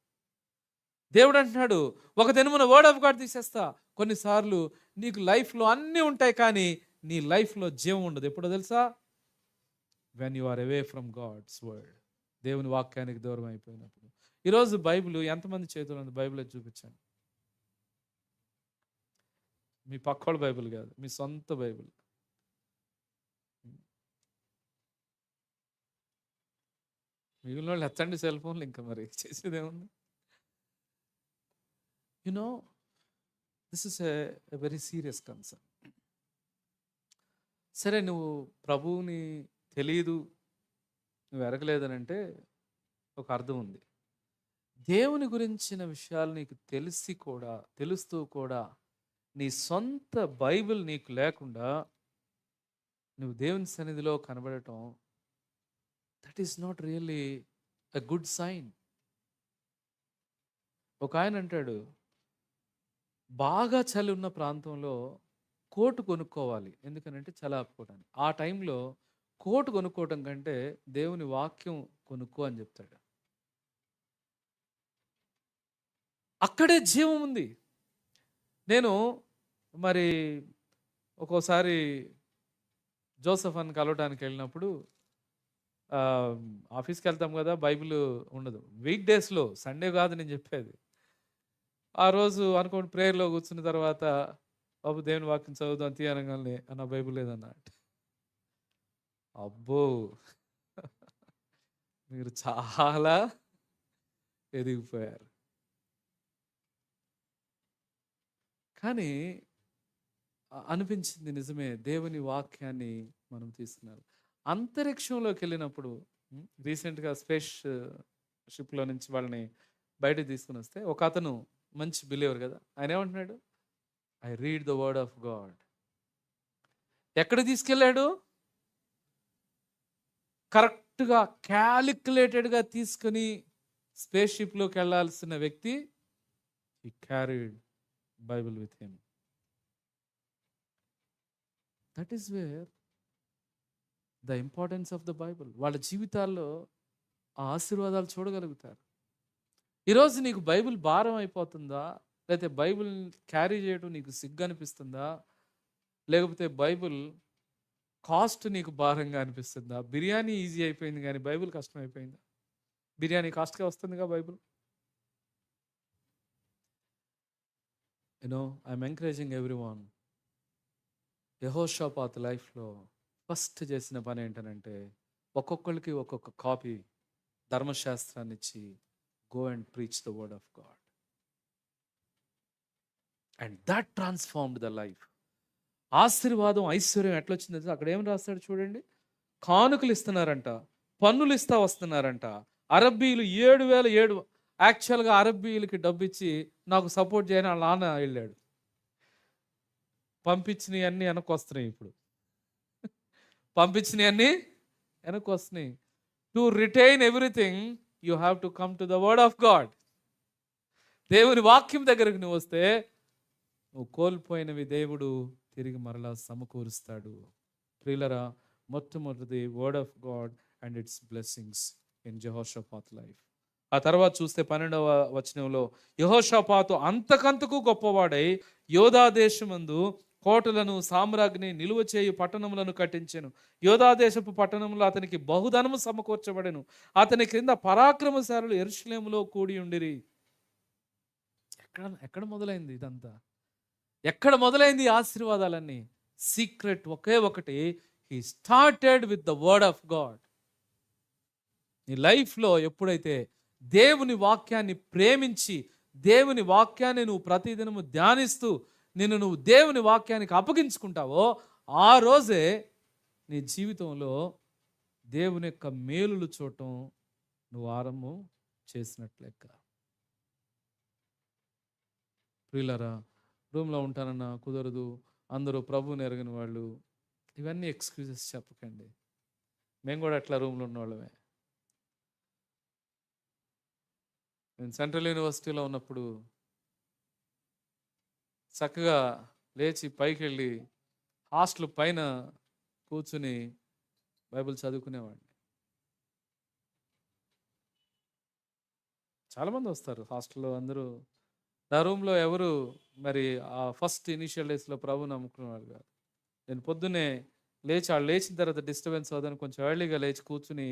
దేవుడు అంటున్నాడు ఒక దినమున వర్డ్ ఆఫ్ గాడ్ తీసేస్తా. కొన్నిసార్లు నీకు లైఫ్లో అన్నీ ఉంటాయి కానీ నీ లైఫ్లో జీవం ఉండదు. ఎప్పుడో తెలుసా? When you are away from God's word. దేవుని వాక్యానికి దూరం అయిపోయినప్పుడు. ఈరోజు బైబిల్ ఎంతమంది చేతుల్లో ఉంది? బైబిల్ చూపించాను. మీ పక్కోళ్ళ బైబిల్ కాదు, మీ సొంత బైబిల్. మిగిలిన వాళ్ళు ఎత్తండి సెల్ ఫోన్లు, ఇంకా మరి చేసేదేముంది? You know, this is a very serious concern. సరే, నువ్వు ప్రభువుని తెలియదు, నువ్వు ఎరగలేదని అంటే ఒక అర్థం ఉంది. దేవుని గురించిన విషయాలు నీకు తెలుస్తూ కూడా నీ సొంత బైబిల్ నీకు లేకుండా నువ్వు దేవుని సన్నిధిలో కనబడటం, that is not really a good sign. ఒక ఆయన అంటాడు, బాగా చలి ఉన్న ప్రాంతంలో కోటు కొనుక్కోవాలి, ఎందుకనంటే చలి ఆపుకోవడానికి. ఆ టైంలో కోటు కొనుక్కోవటం కంటే దేవుని వాక్యం కొనుక్కో అని చెప్తాడు. అక్కడే జీవం ఉంది. నేను మరి ఒక్కోసారి జోసెఫ్ అని కలవడానికి వెళ్ళినప్పుడు ఆఫీస్కి వెళ్తాం కదా, బైబిల్ ఉండదు. వీక్ డేస్లో, సండే కాదు నేను చెప్పేది. ఆ రోజు అనుకోండి ప్రేయర్లో కూర్చున్న తర్వాత, బాబు దేవుని వాక్యం చదువుదాం తీయనగానే, అన్న బైబిల్ లేదన్నట్టు. అబ్బో, మీరు చాలా ఎదిగిపోయారు. కానీ అనిపించింది నిజమే, దేవుని వాక్యాన్ని మనం తీసుకున్నారు. అంతరిక్షంలోకి వెళ్ళినప్పుడు రీసెంట్గా స్పేస్ షిప్లో నుంచి వాళ్ళని బయటకు తీసుకుని వస్తే ఒక అతను మంచి బిలీవర్ కదా, ఆయన ఏమంటున్నాడు, I read the word of God. ఎక్కడ తీసుకెళ్ళాడు? కరెక్ట్గా క్యాలిక్యులేటెడ్గా తీసుకుని స్పేస్ షిప్లోకి వెళ్ళాల్సిన వ్యక్తి, he carried Bible with him. That is where the importance of the Bible. వాళ్ళ జీవితాల్లో ఆ ఆశీర్వాదాలు చూడగలుగుతారు. ఈరోజు నీకు బైబిల్ భారం అయిపోతుందా, లేకపోతే బైబిల్ క్యారీ చేయడం నీకు సిగ్గు అనిపిస్తుందా, లేకపోతే బైబిల్ కాస్ట్ నీకు భారంగా అనిపిస్తుందా? బిర్యానీ ఈజీ అయిపోయింది కానీ బైబిల్ కష్టం అయిపోయిందా? బిర్యానీ కాస్ట్గా వస్తుందిగా Bible. I'm encouraging everyone. Jehoshaphat లైఫ్లో ఫస్ట్ చేసిన పని ఏంటనంటే, ఒక్కొక్కరికి ఒక్కొక్క కాపీ ధర్మశాస్త్రాన్ని ఇచ్చి, go and preach the word of God. And that transformed the life. ఆశీర్వాదం, ఐశ్వర్యం ఎట్లా వచ్చిందో అక్కడ ఏం రాస్తాడు చూడండి. కానుకలు ఇస్తున్నారంట, పన్నులు ఇస్తా వస్తున్నారంట. అరబ్బీలు 7,007, యాక్చువల్గా అరబ్బీలకి డబ్బు ఇచ్చి నాకు సపోర్ట్ చేయని వాళ్ళ నాన్న వెళ్ళాడు. పంపించినవన్నీ వెనక్కి వస్తున్నాయి. ఇప్పుడు పంపించినవన్నీ వెనక్కి వస్తున్నాయి. To retain everything you have to come to the word of God. దేవుని వాక్యం దగ్గరకు నువ్వు వస్తే నువ్వు కోల్పోయినవి దేవుడు తిరిగి మరలా సమకూరుస్తాడు. ప్రియులరా, మొట్టమొదటిది word of God and its blessings in Jehoshaphat life. ఆ తర్వాత చూస్తే 12వ వచనంలో, యెహోషాపాతు అంతకంతకు గొప్పవాడై యోధా దేశమందు కోటలను సామ్రాజ్ఞి నిలువ చేయు పట్టణములను కట్టించెను. యోధా దేశపు పట్టణంలో అతనికి బహుధనము సమకూర్చబడెను. అతని క్రింద పరాక్రమశాలులు యెరూషలేములో కూడి ఉండిరి. ఎక్కడ మొదలైంది ఇదంతా? ఎక్కడ మొదలైంది ఆశీర్వాదాలన్నీ? సీక్రెట్ ఒకే ఒకటి, he started with the word of God. నీ లైఫ్లో ఎప్పుడైతే దేవుని వాక్యాన్ని ప్రేమించి, దేవుని వాక్యాన్ని నువ్వు ప్రతిదినము ధ్యానిస్తూ నువ్వు దేవుని వాక్యానికి అప్పగించుకుంటావో, ఆ రోజే నీ జీవితంలో దేవుని యొక్క మేలులు చూడటం నువ్వు ఆరంభం చేసినట్లెక్క. ప్రియులారా, రూమ్లో ఉంటానన్నా కుదరదు, అందరూ ప్రభువుని ఎరగని వాళ్ళు, ఇవన్నీ ఎక్స్క్యూజెస్ చెప్పకండి. మేము కూడా అట్లా రూమ్లో ఉన్నవాళ్ళమే. నేను సెంట్రల్ యూనివర్సిటీలో ఉన్నప్పుడు చక్కగా లేచి పైకి వెళ్ళి హాస్టల్ పైన కూర్చుని బైబిల్ చదువుకునేవాడిని. చాలామంది వస్తారు హాస్టల్లో. అందరూ నా రూమ్లో ఎవరు మరి ఆ ఫస్ట్ ఇనిషియల్ డేస్లో ప్రభు నమ్ముకునేవాడు కాదు. నేను పొద్దున్నే లేచి, వాళ్ళు లేచిన తర్వాత డిస్టర్బెన్స్ అవుదని కొంచెం ఎర్లీగా లేచి కూర్చుని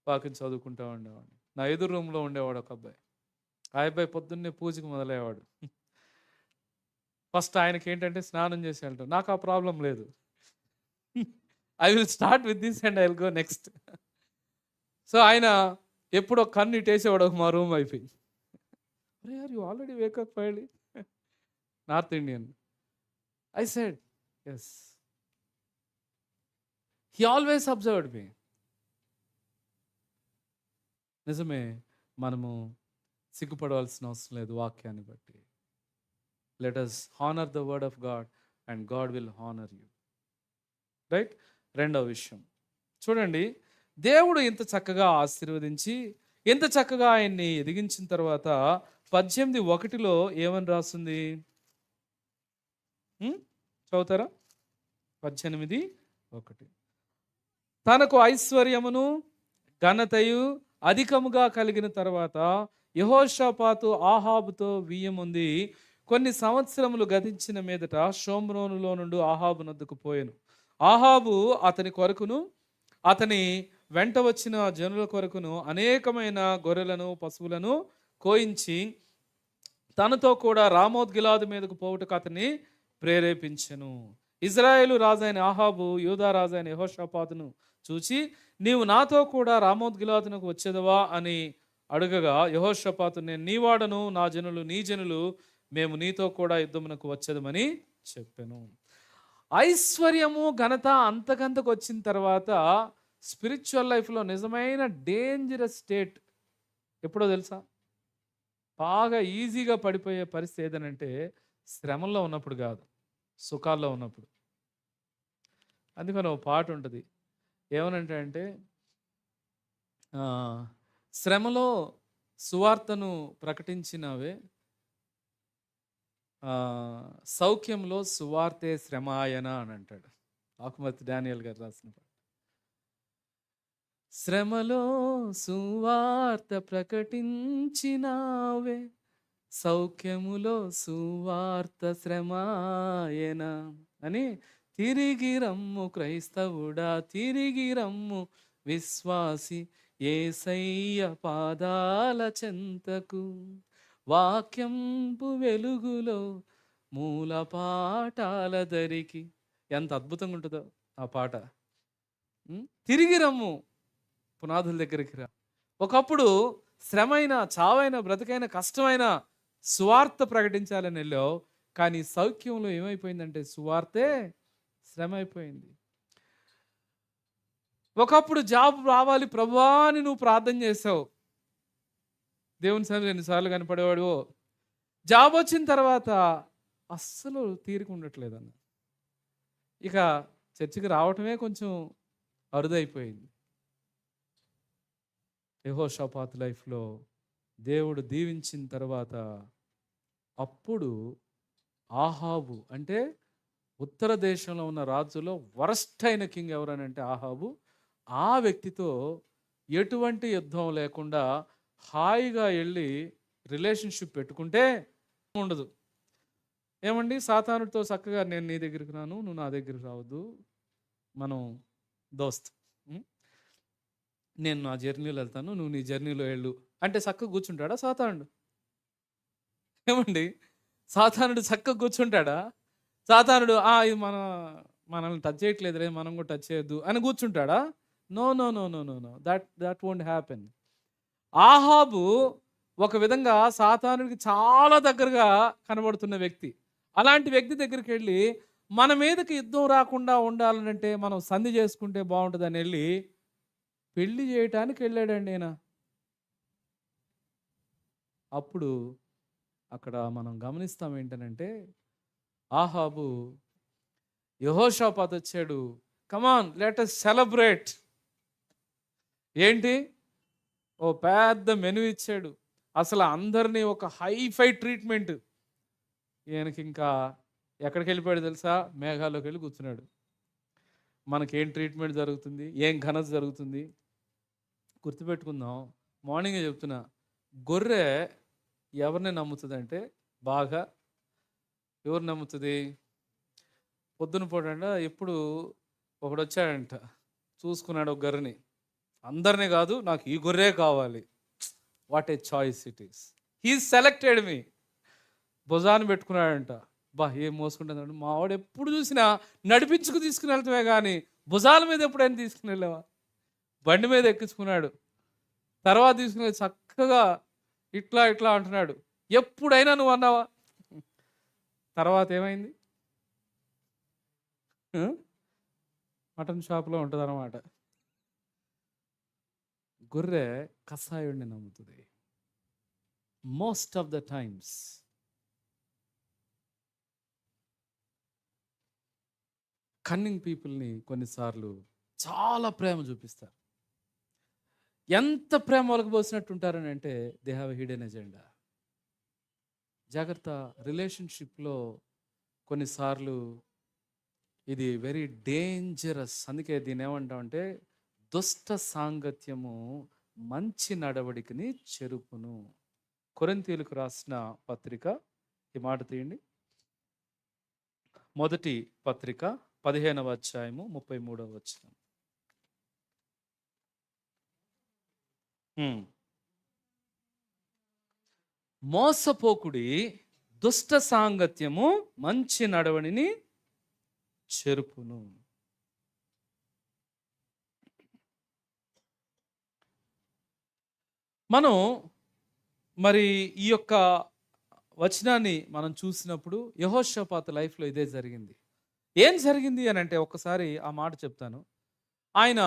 వాక్యం చదువుకుంటూ ఉండేవాడిని. నా ఎదురు రూమ్లో ఉండేవాడు ఒక అబ్బాయి. ఆ అబ్బాయి పొద్దున్నే పూజకు మొదలయ్యేవాడు. ఫస్ట్ ఆయనకి ఏంటంటే స్నానం చేసి వెళ్తాం. నాకు ఆ ప్రాబ్లం లేదు. I will start with this and I will go next. So ఆయన ఎప్పుడో కన్ను ఇటేసేవాడు మా రూమ్ అయిపోయి. అరే యార్, యూ ఆల్రెడీ వేకప్ అయ్యి. North Indian. I said yes. He always observed me. నిజమే, మనము సిగ్గుపడవలసిన అవసరం లేదు వాక్యాన్ని బట్టి. Let us honour the word of God and God will honour you. Right. రెండవ విషయం చూడండి, దేవుడు ఇంత చక్కగా ఆశీర్వదించి ఇంత చక్కగా ఆయన్ని ఎదిగించిన తర్వాత 18:1 ఏమని రాస్తుంది? చదువుతారా? 18:1. తనకు ఐశ్వర్యమును ఘనతయు అధికముగా కలిగిన తర్వాత యెహోషాపాతు ఆహాబుతో వియ్యముంది. కొన్ని సంవత్సరములు గతించిన మీదట షోమ్రోనులో నుండి ఆహాబు నద్దకు పోయెను. ఆహాబు అతని కొరకును అతని వెంట వచ్చిన జనుల కొరకును అనేకమైన గొర్రెలను పశువులను కోయించి తనతో కూడా రామోత్ గిలాదు మీదకు పోవుటకు అతన్ని ప్రేరేపించెను. ఇజ్రాయేలు రాజైన ఆహాబు యూదా రాజైన యెహోషాపాతును చూచి, నీవు నాతో కూడా రామోత్ గిలాదునకు వచ్చేదవా అని అడుగగా, యెహోషాపాతు, నేను నీవాడను, నా జనులు నీ జనులు, మేము నీతో కూడా యుద్ధమునకు వచ్చేదమని చెప్పాను. ఐశ్వర్యము ఘనత అంతకంతకు వచ్చిన తర్వాత స్పిరిచువల్ లైఫ్లో నిజమైన డేంజరస్ స్టేట్ ఎప్పుడో తెలుసా? బాగా ఈజీగా పడిపోయే పరిస్థితి ఏదనంటే శ్రమల్లో ఉన్నప్పుడు కాదు, సుఖాల్లో ఉన్నప్పుడు. అందుకని ఒక పాట ఉంటుంది, ఏమనంటే అంటే శ్రమలో సువార్తను ప్రకటించినవే, సౌఖ్యంలో సువార్తే శ్రమాయన అని అంటాడు ఆకుమతి డానియల్ గారు రాసిన పాట. శ్రమలో సువార్త ప్రకటించినావే, సౌఖ్యములో సువార్త శ్రమాయన అని, తిరిగి రమ్ము క్రైస్తవుడా, తిరిగి రమ్ము విశ్వాసి, యేసయ్య పాదాల చెంతకు, వాక్యంపు వెలుగులో మూల పాఠాల దరికి. ఎంత అద్భుతంగా ఉంటుందో ఆ పాట. తిరిగి రమ్ము, పునాదుల దగ్గరికి రా. ఒకప్పుడు శ్రమైన, చావైన, బ్రతికైన, కష్టమైన సువార్త ప్రకటించాలని వెళ్ళావు, కానీ సౌఖ్యంలో ఏమైపోయిందంటే సువార్తే శ్రమ అయిపోయింది. ఒకప్పుడు జాబ్ రావాలి ప్రభువా అని నువ్వు ప్రార్థన చేసావు, దేవుని సన్నిధిలో ఎన్నిసార్లు కనపడేవాడు. జాబ్ వచ్చిన తర్వాత అస్సలు తీరిక ఉండట్లేదన్న, ఇక చర్చికి రావటమే కొంచెం అరుదైపోయింది. యెహోషాపాతు లైఫ్లో దేవుడు దీవించిన తర్వాత అప్పుడు ఆహాబు, అంటే ఉత్తర దేశంలో ఉన్న రాజులో వరస్ట్ అయిన కింగ్ ఎవరనంటే ఆహాబు. ఆ వ్యక్తితో ఎటువంటి యుద్ధం లేకుండా హాయిగా వెళ్ళి రిలేషన్షిప్ పెట్టుకుంటే ఉండదు. ఏమండి, సాతానుడితో చక్కగా నేను నీ దగ్గరికి రాను, నువ్వు నా దగ్గరికి రావద్దు, మనం దోస్త్, నేను నా జర్నీలో వెళ్తాను, నువ్వు నీ జర్నీలో వెళ్ళు అంటే చక్కగా కూర్చుంటాడా సాతానుడు? ఏమండి, సాతానుడు చక్కగా కూర్చుంటాడా? సాతానుడు ఇది మనల్ని టచ్ చేయట్లేదు రే, మనం కూడా టచ్ చేయొద్దు అని కూర్చుంటాడా? No no no no no no, that won't happen. Ahab ఒక విధంగా సాతానుడికి చాలా దగ్గరగా కనబడుతున్న వ్యక్తి. అలాంటి వ్యక్తి దగ్గరికి వెళ్ళి మన మీదకి యుద్ధం రాకుండా ఉండాలంటే మనం సంధి చేసుకుంటే బాగుంటుందని వెళ్ళి పెళ్లి చేయటానికి వెళ్ళాడండి ఆయన. అప్పుడు అక్కడ మనం గమనిస్తాం ఏంటనంటే, ఆహాబు యెహోషాపాతు వచ్చాడు, కమాన్ లెట్ us సెలబ్రేట్. ఏంటి, ఓ పెద్ద మెను ఇచ్చాడు, అసలు అందరినీ ఒక హైఫై ట్రీట్మెంట్. ఈయనకి ఇంకా ఎక్కడికి వెళ్ళిపోయాడు తెలుసా? మేఘాల్లోకి వెళ్ళి కూర్చున్నాడు. మనకేం ట్రీట్మెంట్ జరుగుతుంది, ఏం ఘనత జరుగుతుంది గుర్తుపెట్టుకుందాం. మార్నింగే చెప్తున్నా, గొర్రె ఎవరిని నమ్ముతుంది అంటే బాగా ఎవరు నమ్ముతుంది? పొద్దున పూట ఎప్పుడు ఒకడు వచ్చాడంట, చూసుకున్నాడు ఒక గొర్రెని, అందరినీ కాదు నాకు ఈ గొర్రె కావాలి. What a choice it is. He selected me. భుజాన్ని పెట్టుకున్నాడంట, ఏం మోసుకుంటుందండి. మా వాడు ఎప్పుడు చూసినా నడిపించుకు తీసుకుని వెళ్తామే కానీ భుజాల మీద ఎప్పుడైనా తీసుకుని వెళ్ళావా? బండి మీద ఎక్కించుకున్నాడు, తర్వాత తీసుకుని చక్కగా ఇట్లా ఇట్లా అంటున్నాడు. ఎప్పుడైనా నువ్వు అన్నావా? తర్వాత ఏమైంది? మటన్ షాప్లో ఉంటుంది అన్నమాట. గొర్రె కసాయుడిని నమ్ముతుంది most of the times. Cunning పీపుల్ని కొన్నిసార్లు చాలా ప్రేమ చూపిస్తారు. ఎంత ప్రేమ వాళ్ళకి పోసినట్టు ఉంటారని అంటే దే హ్యావ్ హిడెన్ ఎజెండా. జాగ్రత్త. రిలేషన్షిప్లో కొన్నిసార్లు ఇది వెరీ డేంజరస్. అందుకే దీన్ని ఏమంటామంటే దుష్ట సాంగత్యము మంచి నడవడికని చెరుపును. కొరింథీయులకు రాసిన పత్రిక, ఈ మాట తీయండి, మొదటి పత్రిక 15వ అధ్యాయము 33వ వచనం. మోసపోకుడి, దుష్ట సాంగత్యము మంచి నడవడిని చెరుపును. మనం మరి ఈ యొక్క వచనాన్ని మనం చూసినప్పుడు యెహోషాపాతు లైఫ్లో ఇదే జరిగింది. ఏం జరిగింది అని అంటే ఒక్కసారి ఆ మాట చెప్తాను. ఆయన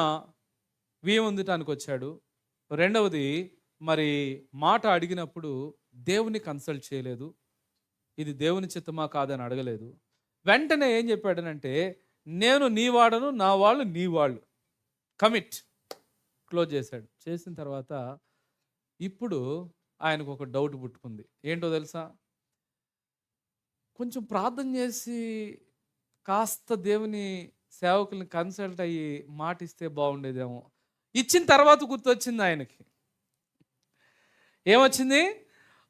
వియ్యం వచ్చాడు. రెండవది, మరి మాట అడిగినప్పుడు దేవుని కన్సల్ట్ చేయలేదు. ఇది దేవుని చిత్తమా కాదని అడగలేదు. వెంటనే ఏం చెప్పాడనంటే, నేను నీ వాడను, నా వాళ్ళు నీ వాళ్ళు, కమిట్, క్లోజ్ చేశాడు. చేసిన తర్వాత ఇప్పుడు ఆయనకు ఒక డౌట్ పుట్టుకుంది. ఏంటో తెలుసా? కొంచెం ప్రార్థన చేసి కాస్త దేవుని సేవకుల్ని కన్సల్ట్ అయ్యి మాట ఇస్తే బాగుండేదేమో. ఇచ్చిన తర్వాత గుర్తొచ్చింది ఆయనకి. ఏమొచ్చింది?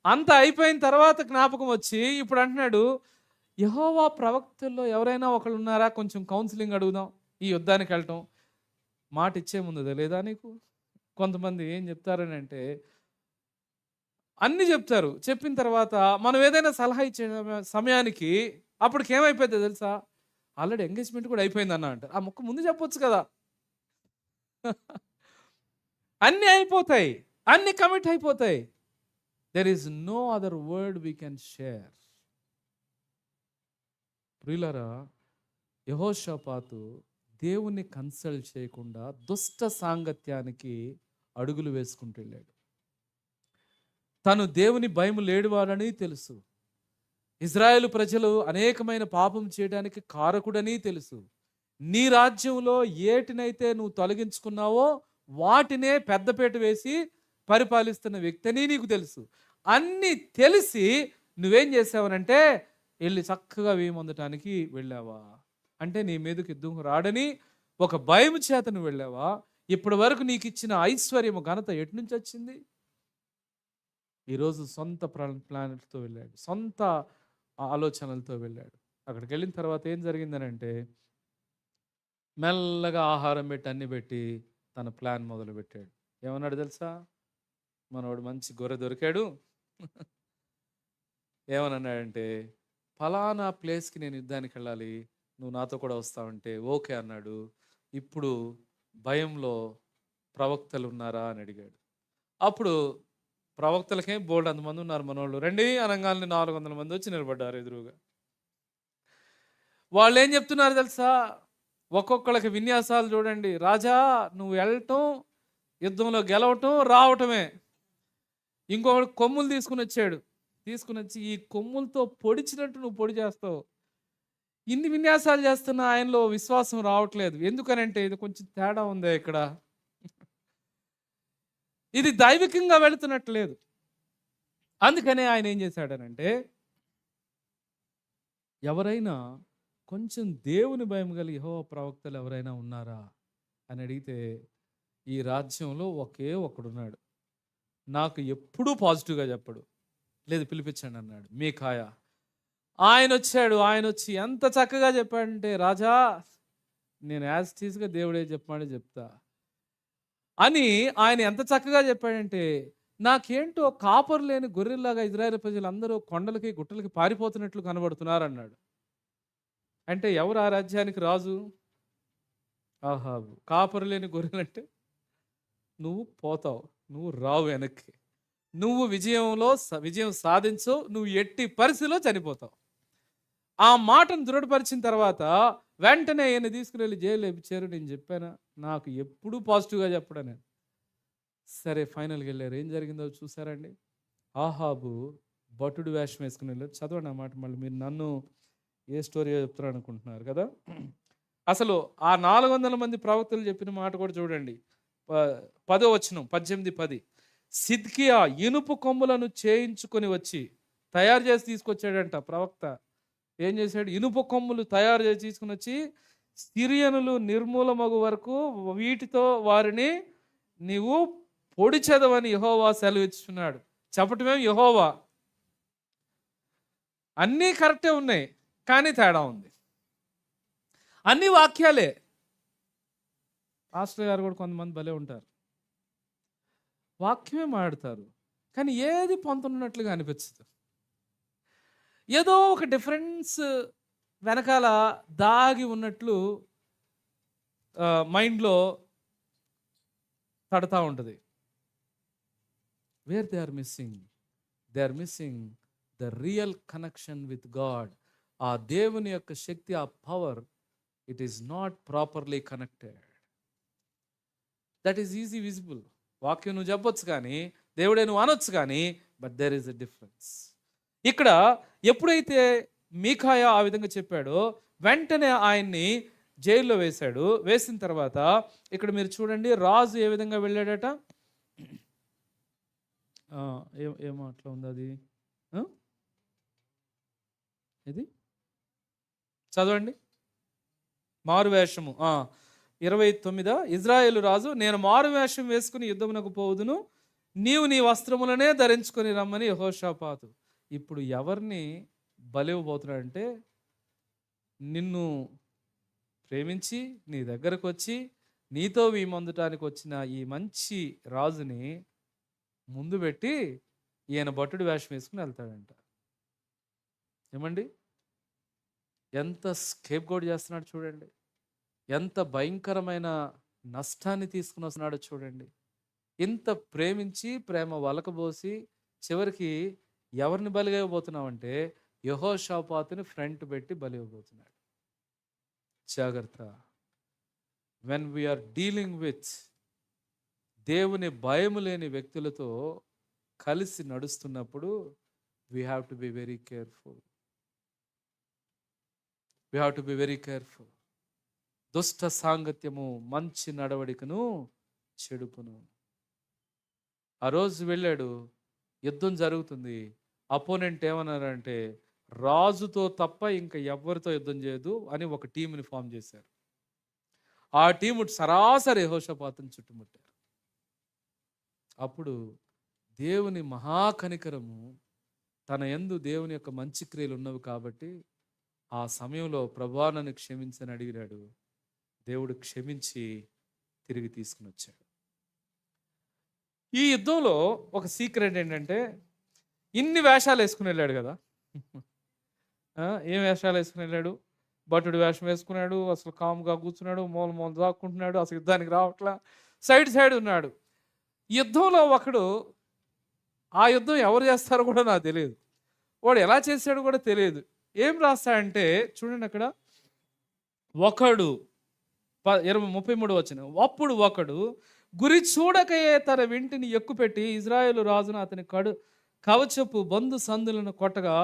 అంత అయిపోయిన తర్వాత జ్ఞాపకం వచ్చి ఇప్పుడు అంటున్నాడు, యెహోవా ప్రవక్తల్లో ఎవరైనా ఒకళ్ళు ఉన్నారా, కొంచెం కౌన్సిలింగ్ అడుగుదాం ఈ యుద్ధానికి వెళ్ళటం. మాట ఇచ్చే ముందు తెలియదా నీకు? కొంతమంది ఏం చెప్తారని అంటే అన్నీ చెప్తారు. చెప్పిన తర్వాత మనం ఏదైనా సలహా ఇచ్చే సమయానికి అప్పటికి ఏమైపోద్ది తెలుసా? ఆల్రెడీ ఎంగేజ్మెంట్ కూడా అయిపోయింది అన్న అంటారు. ఆ ముక్క ముందు చెప్పొచ్చు కదా. అన్నీ అయిపోతాయి, అన్నీ కమిట్ అయిపోతాయి. There is no other word we can share. ప్రియులారా, యెహోషాపాతు దేవుణ్ణి కన్సల్ట్ చేయకుండా దుష్ట సాంగత్యానికి అడుగులు వేసుకుంటూ వెళ్ళాడు. తను దేవుని భయం లేడువాడని తెలుసు. ఇజ్రాయేలు ప్రజలు అనేకమైన పాపం చేయడానికి కారకుడని తెలుసు. నీ రాజ్యంలో ఏటినైతే నువ్వు తొలగించుకున్నావో వాటినే పెద్దపేట వేసి పరిపాలిస్తున్న వ్యక్తిని నీకు తెలుసు. అన్నీ తెలిసి నువ్వేం చేసావనంటే వెళ్ళి చక్కగా వేయమొందటానికి వెళ్ళావా? అంటే నీ మీదకి యుద్ధం రాడని ఒక భయం చేత నువ్వు వెళ్ళావా? ఇప్పటి వరకు నీకు ఇచ్చిన ఐశ్వర్యము ఘనత ఎటు నుంచి వచ్చింది? ఈరోజు సొంత ప్లానెట్తో వెళ్ళాడు, సొంత ఆలోచనలతో వెళ్ళాడు. అక్కడికి వెళ్ళిన తర్వాత ఏం జరిగిందనంటే మెల్లగా ఆహారం పెట్టి అన్ని పెట్టి తన ప్లాన్ మొదలు పెట్టాడు. ఏమన్నాడు తెలుసా? మనవాడు మంచి గొర్రె దొరికాడు. ఏమన్నాడంటే, ఫలానా ప్లేస్కి నేను యుద్ధానికి వెళ్ళాలి, నువ్వు నాతో కూడా వస్తావంటే ఓకే అన్నాడు. ఇప్పుడు భయంలో ప్రవక్తలు ఉన్నారా అని అడిగాడు. అప్పుడు ప్రవక్తలకే బోల్డ్ అంతమంది ఉన్నారు మనోళ్ళు. రండి అనగానే 400 మంది వచ్చి నిలబడ్డారు ఎదురుగా. వాళ్ళు ఏం చెప్తున్నారు తెలుసా? ఒక్కొక్కళ్ళకి విన్యాసాలు చూడండి. రాజా, నువ్వు వెళ్ళటం, యుద్ధంలో గెలవటం, రావటమే. ఇంకొకడు కొమ్ములు తీసుకుని వచ్చాడు. తీసుకుని వచ్చి ఈ కొమ్ములతో పొడిచినట్టు నువ్వు పొడి చేస్తావు. ఇన్ని విన్యాసాలు చేస్తున్నా ఆయనలో విశ్వాసం రావట్లేదు. ఎందుకనంటే ఇది కొంచెం తేడా ఉందే ఇక్కడ. ఇది దైవికంగా వెళుతున్నట్లేదు. అందుకనే ఆయన ఏం చేశాడనంటే, ఎవరైనా కొంచెం దేవుని భయం కలిగి యెహోవా ప్రవక్తలు ఎవరైనా ఉన్నారా అని అడిగితే ఈ రాజ్యంలో ఒకే ఒకడున్నాడు, నాకు ఎప్పుడూ పాజిటివ్గా చెప్పడు. లేదు, పిలిపించండి అన్నాడు. మీకాయా. ఆయన వచ్చాడు. ఆయన వచ్చి ఎంత చక్కగా చెప్పాడంటే, రాజా నేను యాజ్ టీజ్గా దేవుడే చెప్పాడే చెప్తా అని ఆయన ఎంత చక్కగా చెప్పాడంటే, నాకేంటో కాపరు లేని గొర్రెల్లాగా ఇజ్రాయేల్ ప్రజలందరూ కొండలకి గుట్టలకి పారిపోతున్నట్లు కనబడుతున్నారు అన్నాడు. అంటే ఎవరు ఆ రాజ్యానికి రాజు? ఆహాబు. కాపరు లేని గొర్రెలంటే నువ్వు పోతావు, నువ్వు రావు వెనక్కి, నువ్వు విజయం సాధించవు, నువ్వు ఎట్టి పరిస్థితిలో చనిపోతావు. ఆ మాటను దృఢపరిచిన తర్వాత వెంటనే ఈయన తీసుకుని వెళ్ళి జైలు వేయించారు. నేను చెప్పానా, నాకు ఎప్పుడూ పాజిటివ్గా చెప్పడా నేను. సరే ఫైనల్గా వెళ్ళారు. ఏం జరిగిందో చూసారండి. ఆహాబు భటుడు వేషం వేసుకుని వెళ్ళారు. చదవండి ఆ మాట మళ్ళీ. మీరు నన్ను ఏ స్టోరీ చెప్తారు అనుకుంటున్నారు కదా. అసలు ఆ 400 మంది ప్రవక్తలు చెప్పిన మాట కూడా చూడండి. 10వ వచనం, 18:10. సిద్కియా ఇనుపు కొమ్ములను చేయించుకొని వచ్చి, తయారు చేసి తీసుకొచ్చాడంట ప్రవక్త. ఏం చేశాడు? ఇనుప కొమ్ములు తయారు చేసి తీసుకుని వచ్చి, సిరియనులు నిర్మూలమగు వరకు వీటితో వారిని నీవు పొడిచెదవని యెహోవా సెలవిస్తున్నాడు. చెప్పటమేం యెహోవా. అన్నీ కరెక్టే ఉన్నాయి, కానీ తేడా ఉంది. అన్ని వాక్యాలే. పాస్టర్ గారు కూడా కొంతమంది భలే ఉంటారు, వాక్యమే మాట్లాడతారు కానీ ఏది పొందుతున్నట్లుగా అనిపించదు. ఏదో ఒక డిఫరెన్స్ వెనకాల దాగి ఉన్నట్లు మైండ్లో తడతా ఉంటుంది. Where they are missing the real connection with God. ఆ దేవుని యొక్క శక్తి, ఆ power, it is not properly connected. That is easy visible. వాక్యం నువ్వు చెప్పొచ్చు కానీ, దేవుడే నువ్వు అనొచ్చు కానీ, but there is a difference. ఇక్కడ ఎప్పుడైతే మీకాయా ఆ విధంగా చెప్పాడో వెంటనే ఆయన్ని జైల్లో వేశాడు. వేసిన తర్వాత ఇక్కడ మీరు చూడండి, రాజు ఏ విధంగా వెళ్ళాడట. ఏమో అట్లా ఉంది అది. ఇది చదవండి. మారువేషము 29. ఇజ్రాయేలు రాజు, నేను మారువేషం వేసుకుని యుద్ధమునకు పోవుదును, నీవు నీ వస్త్రములనే ధరించుకొని రమ్మని యెహోషాపాతు. ఇప్పుడు ఎవరిని బలివ్వబోతున్నాడంటే, నిన్ను ప్రేమించి నీ దగ్గరకు వచ్చి నీతో వీమొందటానికి వచ్చిన ఈ మంచి రాజుని ముందు పెట్టి ఈయన భటుడు వేషం వేసుకుని వెళ్తాడంట. ఏమండి, ఎంత స్కేప్ గోడ్ చేస్తున్నాడు చూడండి, ఎంత భయంకరమైన నష్టాన్ని తీసుకుని వస్తున్నాడో చూడండి. ఇంత ప్రేమించి ప్రేమ వలకబోసి చివరికి ఎవరిని బలిగా ఇవ్వబోతున్నావంటే యెహోషాపాతుని ఫ్రంట్ పెట్టి బలి ఇవ్వబోతున్నాడు. జాగ్రత్త. వెన్ వీఆర్ డీలింగ్ విత్ దేవుని భయము లేని వ్యక్తులతో కలిసి నడుస్తున్నప్పుడు we have to be very careful. దుష్ట సాంగత్యము మంచి నడవడికను చెడుపును. ఆ రోజు వెళ్ళాడు, యుద్ధం జరుగుతుంది. అపోనెంట్ ఏమన్నారంటే, రాజుతో తప్ప ఇంకా ఎవరితో యుద్ధం చేయదు అని ఒక టీంని ఫామ్ చేశారు. ఆ టీము సరాసరి యెహోషాపాతుని చుట్టుముట్టారు. అప్పుడు దేవుని మహాకనికరము, తన యందు దేవుని యొక్క మంచి క్రియలు ఉన్నవి కాబట్టి ఆ సమయంలో ప్రభువా నన్ను క్షమించని అడిగాడు. దేవుడు క్షమించి తిరిగి తీసుకుని వచ్చాడు. ఈ యుద్ధంలో ఒక సీక్రెట్ ఏంటంటే, ఇన్ని వేషాలు వేసుకుని వెళ్ళాడు కదా. ఏం వేషాలు వేసుకుని వెళ్ళాడు? భటుడు వేషం వేసుకున్నాడు, అసలు కామ్గా కూర్చున్నాడు, మూల దాక్కుంటున్నాడు, అసలు యుద్ధానికి రావట్లా, సైడ్ ఉన్నాడు. యుద్ధంలో ఒకడు, ఆ యుద్ధం ఎవరు చేస్తారో కూడా నాకు తెలియదు, వాడు ఎలా చేశాడు కూడా తెలియదు. ఏం రాస్తాడంటే చూడండి అక్కడ, ఒకడు 33 వచ్చిన, అప్పుడు ఒకడు గురి చూడకయే తన వింటిని ఎక్కుపెట్టి ఇజ్రాయేలు రాజును అతని కవచపు బంధు సందులను కొట్టగా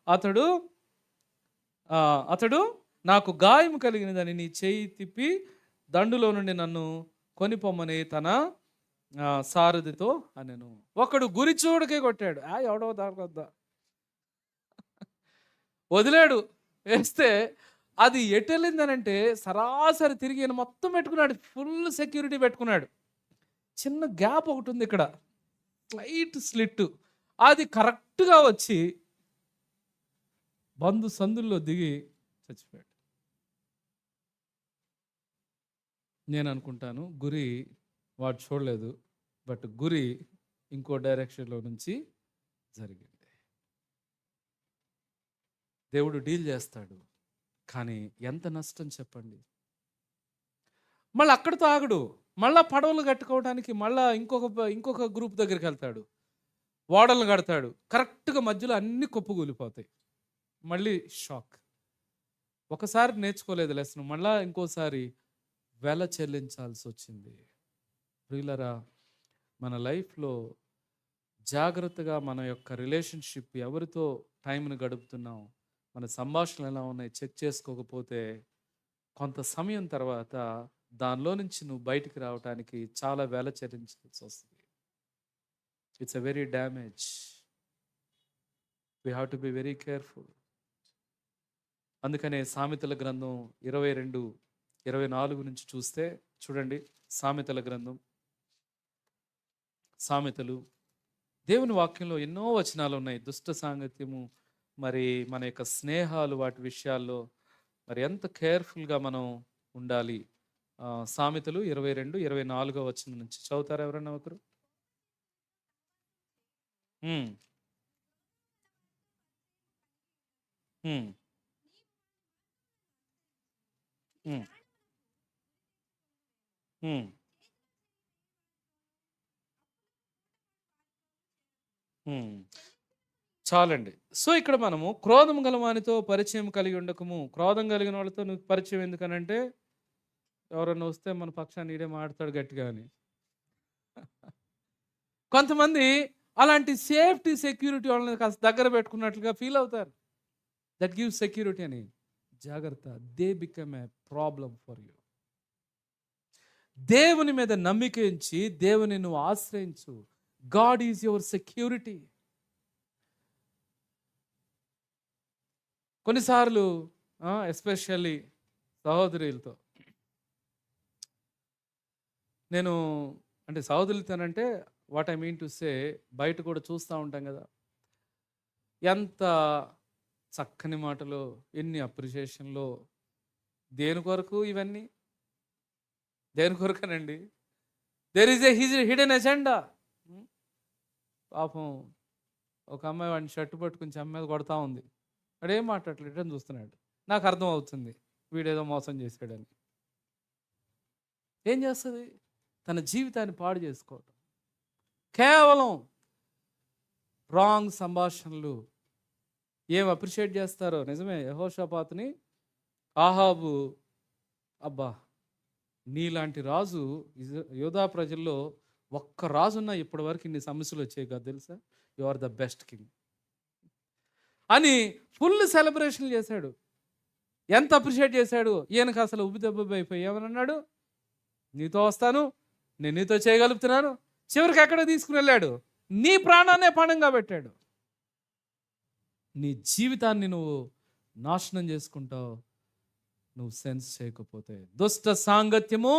అతడు నాకు గాయం కలిగినదని నీ చేయి తిప్పి దండులో నుండి నన్ను కొనిపోమ్మని తన సారథితో అనెను. ఒకడు గురి చూడకే కొట్టాడు, ఎవడో దాకొద్దా వదిలాడు. వేస్తే అది ఎటు వెళ్ళిందనంటే సరాసరి తిరిగి మొత్తం పెట్టుకున్నాడు, ఫుల్ సెక్యూరిటీ పెట్టుకున్నాడు. చిన్న గ్యాప్ ఒకటి ఉంది ఇక్కడ, స్లైట్ స్లిట్, అది కరెక్ట్గా వచ్చి బంధు సందుల్లో దిగి చచ్చిపోయాడు. నేను అనుకుంటాను గురి వాడు చూడలేదు, బట్ గురి ఇంకో డైరెక్షన్లో నుంచి జరిగింది. దేవుడు డీల్ చేస్తాడు, కానీ ఎంత నష్టం చెప్పండి. మళ్ళీ అక్కడితో ఆగడు, మళ్ళా పడవలు కట్టుకోవడానికి మళ్ళా ఇంకొక గ్రూప్ దగ్గరికి వెళ్తాడు, ఓడలను కడతాడు. కరెక్ట్గా మధ్యలో అన్ని కుప్పకూలిపోతాయి. మళ్ళీ షాక్. ఒకసారి నేర్చుకోలేదు లెసన్, మళ్ళా ఇంకోసారి వెల చెల్లించాల్సి వచ్చింది. ప్రియులరా, మన లైఫ్లో జాగ్రత్తగా మన యొక్క రిలేషన్షిప్, ఎవరితో టైంని గడుపుతున్నాం, మన సంభాషణలు ఎలా ఉన్నాయి చెక్ చేసుకోకపోతే కొంత సమయం తర్వాత దానిలో నుంచి నువ్వు బయటికి రావడానికి చాలా వేల చెల్లించాల్సి వస్తుంది. It's a very damage. We have to be very careful. అందుకనే సామెతల గ్రంథం 22:24 నుంచి చూస్తే చూడండి. సామెతల గ్రంథం, సామెతలు, దేవుని వాక్యంలో ఎన్నో వచనాలు ఉన్నాయి. దుష్ట సాంగత్యము, మరి మన యొక్క స్నేహాలు, వాటి విషయాల్లో మరి ఎంత కేర్ఫుల్గా మనం ఉండాలి. సామెతలు 22:24 వచనం నుంచి చదువుతారా ఎవరన్నా ఒకరు? ఉమ్, ఉమ్, ఉమ్, ఉమ్, ఉమ్. చాలండి. సో ఇక్కడ మనము క్రోధం గల వానితో పరిచయం కలిగి ఉండకము. క్రోధం కలిగిన వాళ్ళతో నువ్వు పరిచయం ఎందుకనంటే, ఎవరన్నా వస్తే మన పక్షాన్ని ఈడే మాట్లాడతాడు గట్టిగా అని. కొంతమంది అలాంటి సేఫ్టీ, సెక్యూరిటీ వాళ్ళని కాస్త దగ్గర పెట్టుకున్నట్లుగా ఫీల్ అవుతారు. దట్ గివ్స్ సెక్యూరిటీ అని. జాగ్రత్త, they become a problem for you. దేవుని మీద నమ్మిక ఉంచి దేవుని నువ్వు ఆశ్రయించు. God is your security. కొన్నిసార్లు ఎస్పెషల్లీ సహోదరులతో, నేను అంటే సహోదరులతోనంటే what I mean to say, బయట కూడా చూస్తూ ఉంటాం కదా, ఎంత చక్కని మాటలు, ఎన్ని అప్రిషియేషన్లో. దేని కొరకు ఇవన్నీ? దేని కొరకనండి? There is a hidden agenda. పాపం ఒక అమ్మాయి వాడిని షర్టు పట్టుకుని చెమ్మ మీద కొడతా ఉంది. వాడు ఏం మాట్లాడలేదు అని చూస్తున్నాడు. నాకు అర్థం అవుతుంది వీడేదో మోసం చేశాడని. ఏం చేస్తుంది? తన జీవితాన్ని పాడు చేసుకోవటం. కేవలం రాంగ్ సంభాషణలు. ఏం అప్రిషియేట్ చేస్తారో నిజమే. యెహోషాపాతుని ఆహాబు, అబ్బా నీలాంటి రాజు యోధా ప్రజల్లో ఒక్క రాజున్నా ఇప్పటి వరకు ఇన్ని సమస్యలు వచ్చాయి కదా తెలుసా, you are the best king అని ఫుల్ సెలబ్రేషన్లు చేశాడు. ఎంత అప్రిషియేట్ చేశాడు. ఈయనకు అసలు ఉబ్బిదబ్బైపోయి ఏమన్నాడు, నీతో వస్తాను, నేను నీతో చేయగలుగుతున్నాను. చివరికి ఎక్కడ తీసుకుని వెళ్ళాడు? నీ ప్రాణాన్నే పణంగా పెట్టాడు. నీ జీవితాన్ని నువ్వు నాశనం చేసుకుంటావు నువ్వు సెన్స్ చేయకపోతే. దుష్ట సాంగత్యము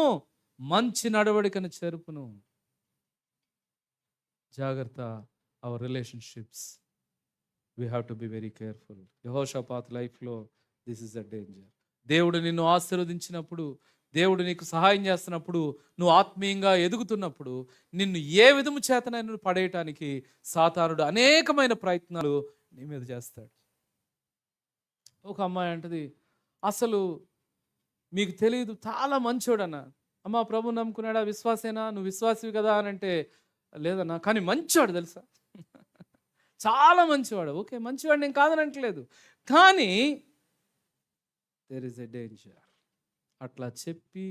మంచి నడవడికను చెరుపును. జాగ్రత్త, our relationships, we have to be very careful. Jehoshaphat లైఫ్లో దిస్ ఇస్ అ డేంజర్. దేవుడు నిన్ను ఆశీర్వదించినప్పుడు, దేవుడు నీకు సహాయం చేస్తున్నప్పుడు, నువ్వు ఆత్మీయంగా ఎదుగుతున్నప్పుడు నిన్ను ఏ విధము చేతనైనా పడేయటానికి సాతానుడు అనేకమైన ప్రయత్నాలు నీ మీద చేస్తాడు. ఒక అమ్మాయి అంటది, అసలు మీకు తెలియదు, చాలా మంచోడు అన్న. అమ్మ ప్రభు నమ్ముకున్నాడా, విశ్వాసేనా, నువ్వు విశ్వాసివి కదా అని అంటే, లేదన్నా కానీ మంచివాడు తెలుసా, చాలా మంచివాడు. ఓకే మంచివాడు, నేను కాదనట్లేదు, కానీ దేర్ ఇస్ ఎ డేంజర్. అట్లా చెప్పి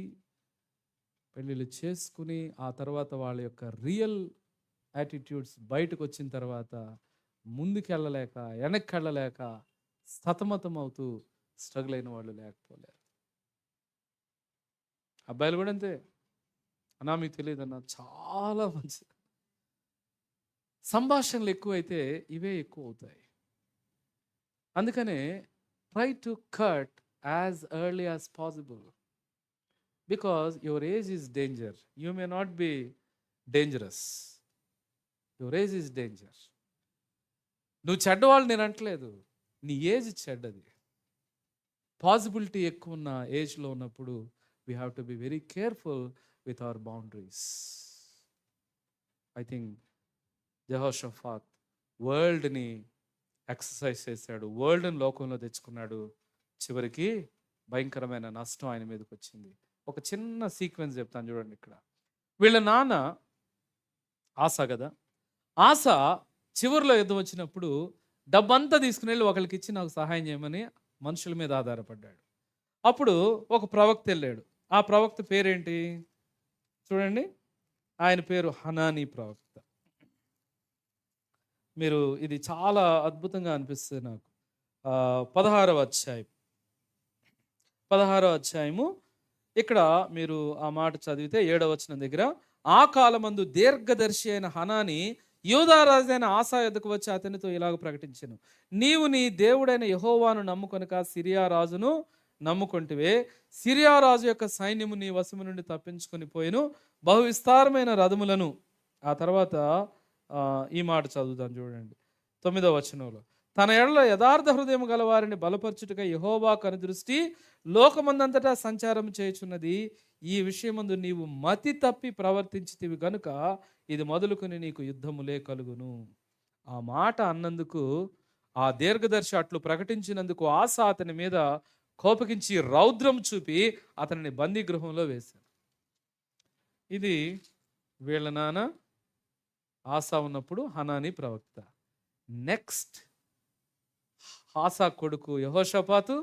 పెళ్ళిళ్ళు చేసుకుని ఆ తర్వాత వాళ్ళ యొక్క రియల్ యాటిట్యూడ్స్ బయటకు వచ్చిన తర్వాత ముందుకెళ్ళలేక వెనక్కి వెళ్ళలేక సతమతం అవుతూ స్ట్రగుల్ అయిన వాళ్ళు లేకపోలేరు. అబ్బాయిలు కూడా అంతే. అన్నా మీకు తెలియదు అన్న, చాలా మంచి సంభాషణలు ఎక్కువైతే ఇవే ఎక్కువ అవుతాయి. అందుకనే try to cut as early as possible, because your age is danger. You may not be dangerous, your age is danger. నువ్వు చెడ్డవాళ్ళు నేను అంటలేదు, నీ ఏజ్ చెడ్డది. పాసిబిలిటీ ఎక్కువ ఉన్న ఏజ్లో ఉన్నప్పుడు we have to be very careful with our boundaries. I think Jehoshaphat వరల్డ్ని ఎక్సర్సైజ్ చేశాడు, వరల్డ్ని లోకంలో తెచ్చుకున్నాడు. చివరికి భయంకరమైన నష్టం ఆయన మీదకి వచ్చింది. ఒక చిన్న సీక్వెన్స్ చెప్తాను చూడండి. ఇక్కడ వీళ్ళ నాన్న ఆస కదా, ఆస చివరిలో యుద్ధం వచ్చినప్పుడు డబ్బంతా తీసుకుని వెళ్ళి ఒకరికి ఇచ్చి నాకు సహాయం చేయమని మనుషుల మీద ఆధారపడ్డాడు. అప్పుడు ఒక ప్రవక్త వెళ్ళాడు. ఆ ప్రవక్త పేరేంటి చూడండి, ఆయన పేరు హనానీ ప్రవక్త. మీరు ఇది చాలా అద్భుతంగా అనిపిస్తుంది నాకు. 16వ అధ్యాయం 16వ అధ్యాయము ఇక్కడ మీరు ఆ మాట చదివితే 7వ వచనం దగ్గర, ఆ కాలమందు దీర్ఘదర్శి అయిన హనాని యూదా రాజైన ఆసా యొద్దకు వచ్చి అతనితో ఇలాగ ప్రకటించెను, నీవు నీ దేవుడైన యెహోవాను నమ్ముకొనక సిరియా రాజును నమ్ముకొంటివే. సిరియా రాజు యొక్క సైన్యము నీ వశము నుండి తప్పించుకొని పోయిను, బహు విస్తారమైన రథములను. ఆ తర్వాత ఈ మాట చదువుతాను చూడండి 9వ వచనంలో, తన ఎడల యథార్థ హృదయం గల వారిని బలపరచుటగా యెహోవా కనుదృష్టి లోకమందంతటా సంచారం చేయుచున్నది. ఈ విషయమందు నీవు మతి తప్పి ప్రవర్తించితివి గనుక ఇది మొదలుకొని నీకు యుద్ధములే కలుగును. ఆ మాట అన్నందుకు, ఆ దీర్ఘదర్శి అట్లు ప్రకటించినందుకు ఆస అతని మీద కోపగించి రౌద్రం చూపి అతనిని బందీ గృహంలో వేశారు. ఇది వీళ్ళ నాన్న ఆసా ఉన్నప్పుడు హనానీ ప్రవక్త. నెక్స్ట్ ఆసా కొడుకు యెహోషాపాతు,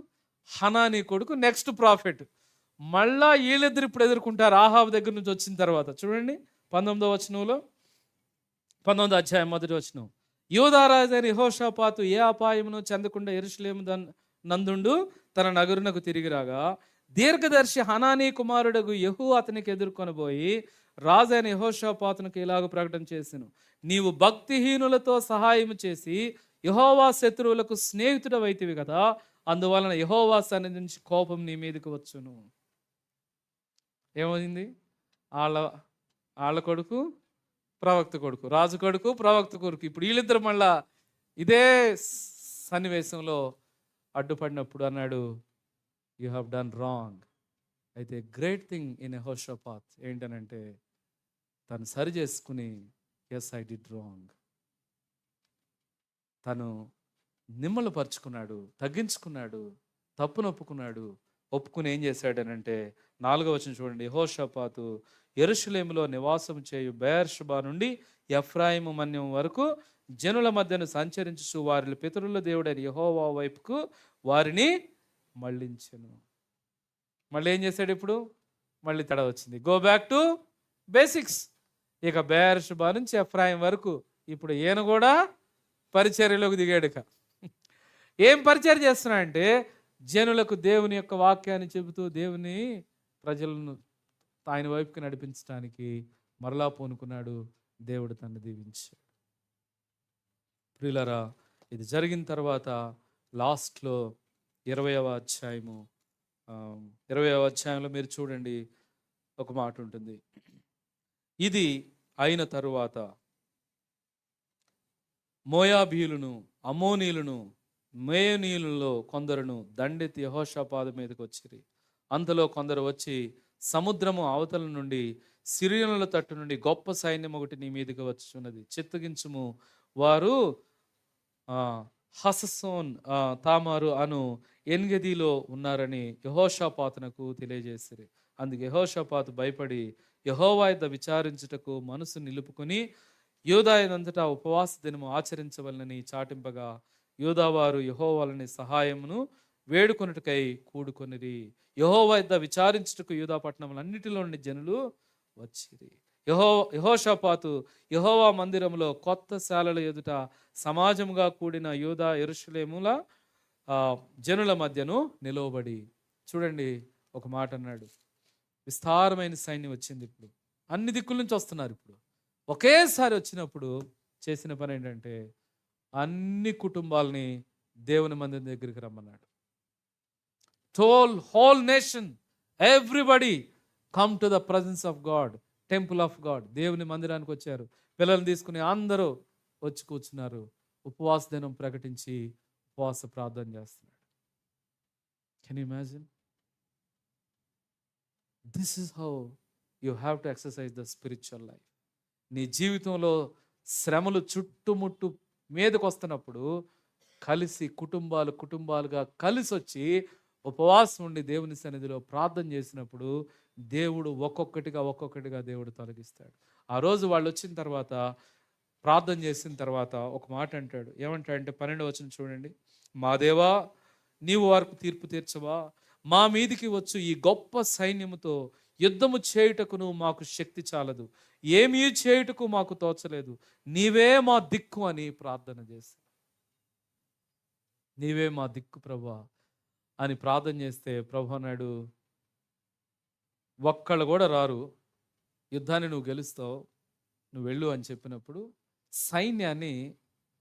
హనానీ కొడుకు నెక్స్ట్ ప్రాఫిట్. మళ్ళా వీళ్ళిద్దరు ఇప్పుడు ఎదుర్కొంటారు ఆహాబు దగ్గర నుంచి వచ్చిన తర్వాత. చూడండి 19వ వచనంలో, 19వ అధ్యాయం 1వ వచనం, యూదారాజైన యెహోషాపాతు ఏ అపాయమును చెందకుండా యెరూషలేము నందుండు తన నగరునకు తిరిగి రాగా, దీర్ఘదర్శి హనానీ కుమారుడు యెహూ అతనికి ఎదుర్కొనబోయి రాజైన యెహోషాపాతునకు ఇలాగ ప్రకటన చేసెను, నీవు భక్తిహీనులతో సహాయం చేసి యెహోవా శత్రువులకు స్నేహితుడవైతివి కదా, అందువలన యెహోవా సన్నిధి నుంచి కోపం నీ మీదకి వచ్చును. ఏమైంది? వాళ్ళ కొడుకు ప్రవక్త కొడుకు, రాజు కొడుకు ప్రవక్త కొడుకు, ఇప్పుడు వీళ్ళిద్దరు మళ్ళా ఇదే సన్నివేశంలో అడ్డుపడినప్పుడు అన్నాడు, యూ హ్యావ్ డన్ రాంగ్. అయితే గ్రేట్ థింగ్ ఇన్ యెహోషాపాత్ ఏంటనంటే, తను సరి చేసుకుని, ఎస్ ఐ డిడ్ రాంగ్, తను నిమ్మలపరుచుకున్నాడు, తగ్గించుకున్నాడు, తప్పునొప్పుకున్నాడు. ఒప్పుకుని ఏం చేశాడనంటే 4వ వచనం చూడండి, యెహోషాపాతు యెరూషలేములో నివాసం చేయు బెయేర్షెబా నుండి ఎఫ్రాయిము మన్యం వరకు జనుల మధ్యను సంచరించు వారి పితరుల దేవుడైన యెహోవా వైపుకు వారిని మళ్ళించెను. మళ్ళీ ఏం చేశాడు? ఇప్పుడు మళ్ళీ తడ వచ్చింది, గో బ్యాక్ టు బేసిక్స్. ఇక బెయేర్షెబా నుంచి ఎఫ్రాయిం వరకు ఇప్పుడు ఈయన కూడా పరిచర్యలోకి దిగాడుక. ఏం పరిచర్య చేస్తున్నాడంటే, జనులకు దేవుని యొక్క వాక్యాన్ని చెబుతూ దేవుని ప్రజలను ఆయన వైపుకి నడిపించడానికి మరలా పూనుకున్నాడు. దేవుడు తను దీవించాడు. ప్రియులారా, ఇది జరిగిన తర్వాత లాస్ట్లో 20వ అధ్యాయము 20వ అధ్యాయంలో మీరు చూడండి, ఒక మాట ఉంటుంది, ఇది అయిన తరువాత మోయాబీయులను, అమ్మోనీయులను, మేయోనీయులలో కొందరును దండెత్తి యెహోషాపాతు మీదకి వచ్చిరి. అంతలో కొందరు వచ్చి, సముద్రము అవతల నుండి సిరియనుల తట్టు నుండి గొప్ప సైన్యం ఒకటి నీ మీదకి వచ్చున్నది, చిత్తగించుము, వారు హససోన్ తామారు అను ఎన్గెదీలో ఉన్నారని యెహోషాపాతునకు తెలియజేసిరి. అందుకు యెహోషాపాతు భయపడి యెహోవా యొద్ద విచారించుటకు మనసు నిలుపుకొని యూదాయంతటా ఉపవాస దినము ఆచరించవలనని చాటింపగా, యూదావారు యెహోవాని సహాయమును వేడుకొనుటకై కూడుకొనిరి. యెహోవా యొద్ద విచారించుటకు యూదా పట్టణములన్నిటిలో నుండి జనులు వచ్చిరి. యెహోషాపాతు యెహోవా మందిరంలో కొత్త శాలల ఎదుట సమాజముగా కూడిన యూదా యెరూషలేముల జనుల మధ్యను నిలవబడి, చూడండి ఒక మాట అన్నాడు, విస్తారమైన సైన్యం వచ్చింది, ఇప్పుడు అన్ని దిక్కుల నుంచి వస్తున్నారు. ఇప్పుడు ఒకేసారి వచ్చినప్పుడు చేసిన పని ఏంటంటే, అన్ని కుటుంబాలని దేవుని మందిరం దగ్గరికి రమ్మన్నాడు. Whole nation, everybody come to the presence of God, temple of God. దేవుని మందిరానికి వచ్చారు. పిల్లల్ని తీసుకుని అందరూ వచ్చి కూర్చున్నారు. ఉపవాస దినం ప్రకటించి ఉపవాస ప్రార్థన చేస్తున్నాడు. Can you imagine? This is how you have to exercise the spiritual life. నీ జీవితంలో శ్రమలు చుట్టుముట్టు మీదకు వస్తున్నప్పుడు కలిసి కుటుంబాలుగా కలిసి వచ్చి ఉపవాసం ఉండి దేవుని సన్నిధిలో ప్రార్థన చేసినప్పుడు దేవుడు ఒక్కొక్కటిగా దేవుడు తొలగిస్తాడు. ఆ రోజు వాళ్ళు వచ్చిన తర్వాత ప్రార్థన చేసిన తర్వాత ఒక మాట అంటాడు. ఏమంటాడంటే 12వ వచనం చూడండి, మా దేవా, నీవు వారికి తీర్పు తీర్చవా? మా మీదికి వచ్చు ఈ గొప్ప సైన్యముతో యుద్ధము చేయుటకును మాకు శక్తి చాలదు, ఏమీ చేయుటకు మాకు తోచలేదు, నీవే మా దిక్కు అని ప్రార్థన చేసి, నీవే మా దిక్కు ప్రభువా అని ప్రార్థన చేస్తే ప్రభు అన్నాడు, ఒక్కళ్ళు కూడా రారు, యుద్ధాన్ని నువ్వు గెలుస్తావు, నువ్వు వెళ్ళు అని చెప్పినప్పుడు సైన్యాన్ని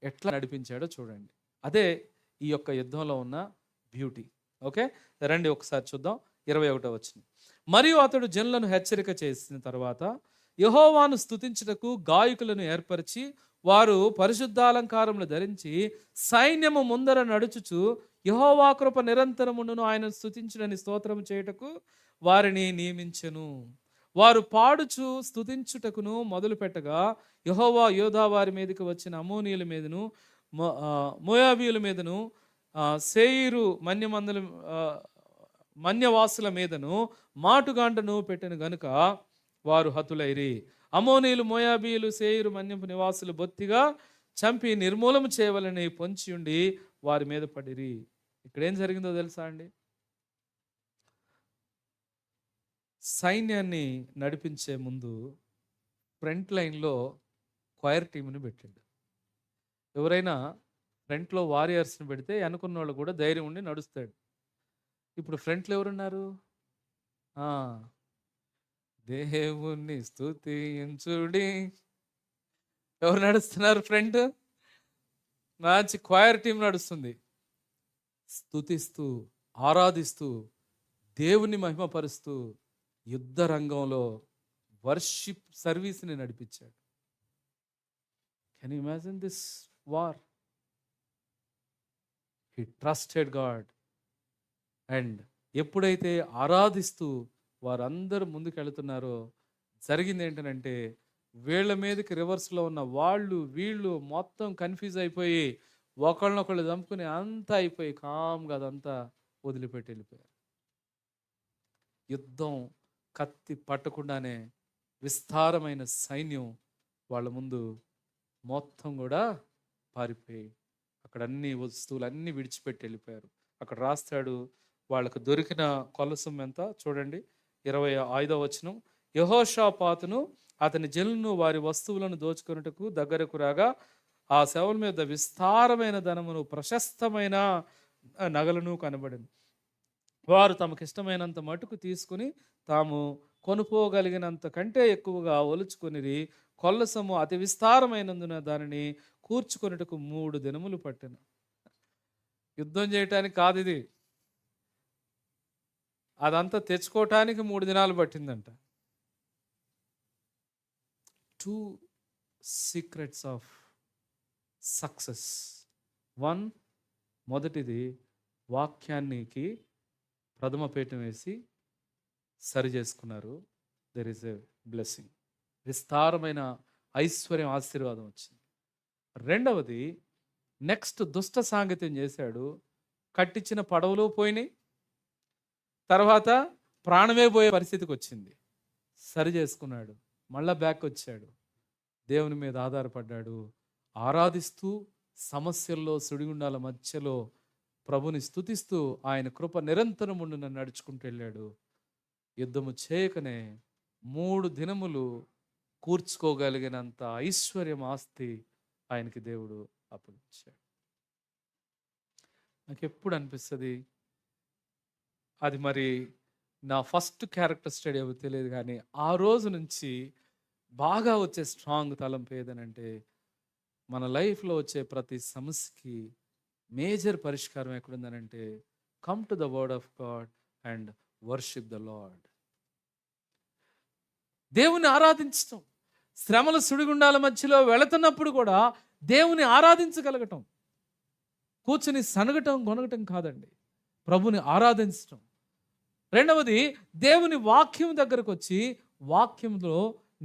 ఎట్లా నడిపించాడో చూడండి. అదే ఈ యొక్క యుద్ధంలో ఉన్న బ్యూటీ. ఓకే, రండి ఒకసారి చూద్దాం. 21వ వచనం. మరియు అతడు జనులను హెచ్చరిక చేసిన తర్వాత యెహోవాను స్తుతించుటకు గాయకులను ఏర్పరిచి వారు పరిశుద్ధాలంకారములు ధరించి సైన్యము ముందర నడుచుచు యెహోవా కృప నిరంతరమును ఆయన స్తుతించుడని స్తోత్రం చేయుటకు వారిని నియమించెను. వారు పాడుచు స్తుతించుటకును మొదలు పెట్టగా యెహోవా యోధా వారి మీదకి వచ్చిన అమ్మోనీయుల మీదను మోయాబీయుల మీదను సేయీరు మన్యవాసుల మీదను మాటుగాంటను పెట్టెను గనుక వారు హతులైరి. అమ్మోనీయులు, మోయాబీయులు, సేయీరు మన్యపు నివాసులు బొత్తిగా చంపి నిర్మూలన చేయవలని పొంచి ఉండి వారి మీద పడిరి. ఇక్కడేం జరిగిందో తెలుసా అండి? సైన్యాన్ని నడిపించే ముందు ఫ్రంట్ లైన్లో క్వైర్ టీంని పెట్టాడు. ఎవరైనా ఫ్రంట్లో వారియర్స్ని పెడితే అనుకున్న వాళ్ళు కూడా ధైర్యం ఉండి నడుస్తాడు. ఇప్పుడు ఫ్రంట్లో ఎవరున్నారు? దేవుణ్ణి స్తుతించుడి. ఎవరు నడుస్తున్నారు? ఫ్రంట్ మంచి క్వైర్ టీం నడుస్తుంది. స్తుతిస్తూ, ఆరాధిస్తూ, దేవుని మహిమపరుస్తూ యుద్ధ రంగంలో వర్షిప్ సర్వీస్ని నడిపించాడు. Can you imagine this war? He trusted God. And ఎప్పుడైతే ఆరాధిస్తూ వారందరూ ముందుకు వెళుతున్నారో జరిగింది ఏంటంటే, వీళ్ళ మీదకి రివర్స్లో ఉన్న వాళ్ళు వీళ్ళు మొత్తం కన్ఫ్యూజ్ అయిపోయి ఒకళ్ళనొకళ్ళు చంపుకుని అంతా అయిపోయి కామ్గా అదంతా వదిలిపెట్టి వెళ్ళిపోయారు. యుద్ధం కత్తి పట్టకుండానే విస్తారమైన సైన్యం వాళ్ళ ముందు మొత్తం కూడా పారిపోయి అక్కడ అన్ని వస్తువులు అన్నీ విడిచిపెట్టి వెళ్ళిపోయారు. అక్కడ రాస్తాడు, వాళ్ళకు దొరికిన కొలసం ఎంత చూడండి. 25వ వచనం. యెహోషాపాతును అతని జనులను వారి వస్తువులను దోచుకొనుటకు దగ్గరకు రాగా ఆ శవల మీద విస్తారమైన ధనమును ప్రశస్తమైన నగలను కనబడింది. వారు తమకు ఇష్టమైనంత మటుకు తీసుకుని తాము కొనుక్కోగలిగినంత కంటే ఎక్కువగా ఒలుచుకొనిరి. కొల్లసము అతి విస్తారమైనందున దానిని కూర్చుకొనుటకు 3 దినములు పట్టెను. యుద్ధం చేయటానికి కాదు ఇది, అదంతా తెచ్చుకోవటానికి 3 దినాలు పట్టిందంట. 2 సీక్రెట్స్ ఆఫ్ సక్సెస్. 1, మొదటిది వాక్యానికి ప్రథమ పీఠం వేసి సరి చేసుకున్నారు. There is a blessing. విస్తారమైన ఐశ్వర్యం, ఆశీర్వాదం వచ్చింది. రెండవది, నెక్స్ట్ దుష్ట సాంగత్యం చేశాడు. కట్టించిన పడవలు పోయినాయి, తర్వాత ప్రాణమే పోయే పరిస్థితికి వచ్చింది. సరి చేసుకున్నాడు, మళ్ళా బ్యాక్ వచ్చాడు, దేవుని మీద ఆధారపడ్డాడు, ఆరాధిస్తూ సమస్యల్లో సుడిగుండాల మధ్యలో ప్రభుని స్తుతిస్తూ ఆయన కృప నిరంతరం ఉండి నన్ను నడుచుకుంటూ వెళ్ళాడు. యుద్ధము చేయకనే 3 దినములు కూర్చుకోగలిగినంత ఐశ్వర్యం, ఆస్తి ఆయనకి దేవుడు అప్పగించాడు. నాకు ఎప్పుడు అనిపిస్తుంది, అది మరి నా ఫస్ట్ క్యారెక్టర్ స్టడీ అవి తెలియదు, కానీ ఆ రోజు నుంచి బాగా వచ్చే స్ట్రాంగ్ తలంపు ఏదనంటే, మన లైఫ్లో వచ్చే ప్రతి సమస్యకి మేజర్ పరిష్కారం ఎక్కడుందనంటే, come to the word of God and worship the Lord. దేవుని ఆరాధించటం, శ్రమల సుడిగుండాల మధ్యలో వెళుతున్నప్పుడు కూడా దేవుని ఆరాధించగలగటం, కూర్చుని సనగటం గొనగటం కాదండి, ప్రభుని ఆరాధించటం. రెండవది, దేవుని వాక్యం దగ్గరకు వచ్చి వాక్యంలో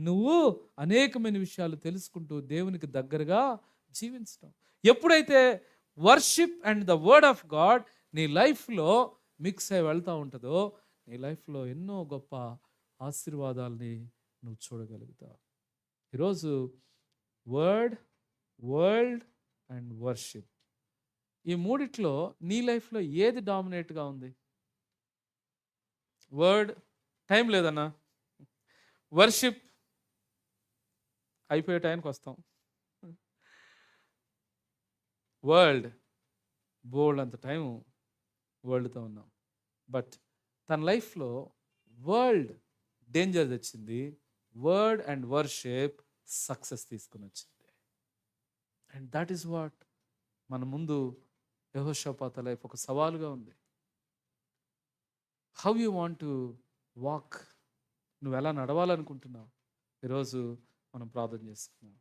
నువ్వు అనేకమైన విషయాలు తెలుసుకుంటూ దేవునికి దగ్గరగా జీవించటం. ఎప్పుడైతే worship and the word of God నీ లైఫ్లో మిక్స్ అయి వెళ్తూ ఉంటుందో, నీ లైఫ్లో ఎన్నో గొప్ప ఆశీర్వాదాలని నువ్వు చూడగలుగుతావు. ఈరోజు వర్డ్, వరల్డ్ అండ్ వర్షిప్, ఈ మూడిట్లో నీ లైఫ్లో ఏది డామినేట్గా ఉంది? వర్డ్ టైం లేదన్నా. వర్షిప్ అయిపోయే టైంకి వస్తాం. వరల్డ్ బోల్డ్ అంత టైం వరల్డ్తో ఉన్నాం. బట్ తన లైఫ్లో వరల్డ్ డేంజర్ తెచ్చింది, వర్డ్ అండ్ వర్షిప్ సక్సెస్ తీసుకుని వచ్చింది. అండ్ దట్ ఈస్ వాట్ మన ముందు యెహోషాపాతు లైఫ్ ఒక సవాలుగా ఉంది. How you want to walk, నువ్వు ఎలా నడవాలనుకుంటున్నావు? ఈరోజు మనం ప్రార్థన చేసుకున్నాం.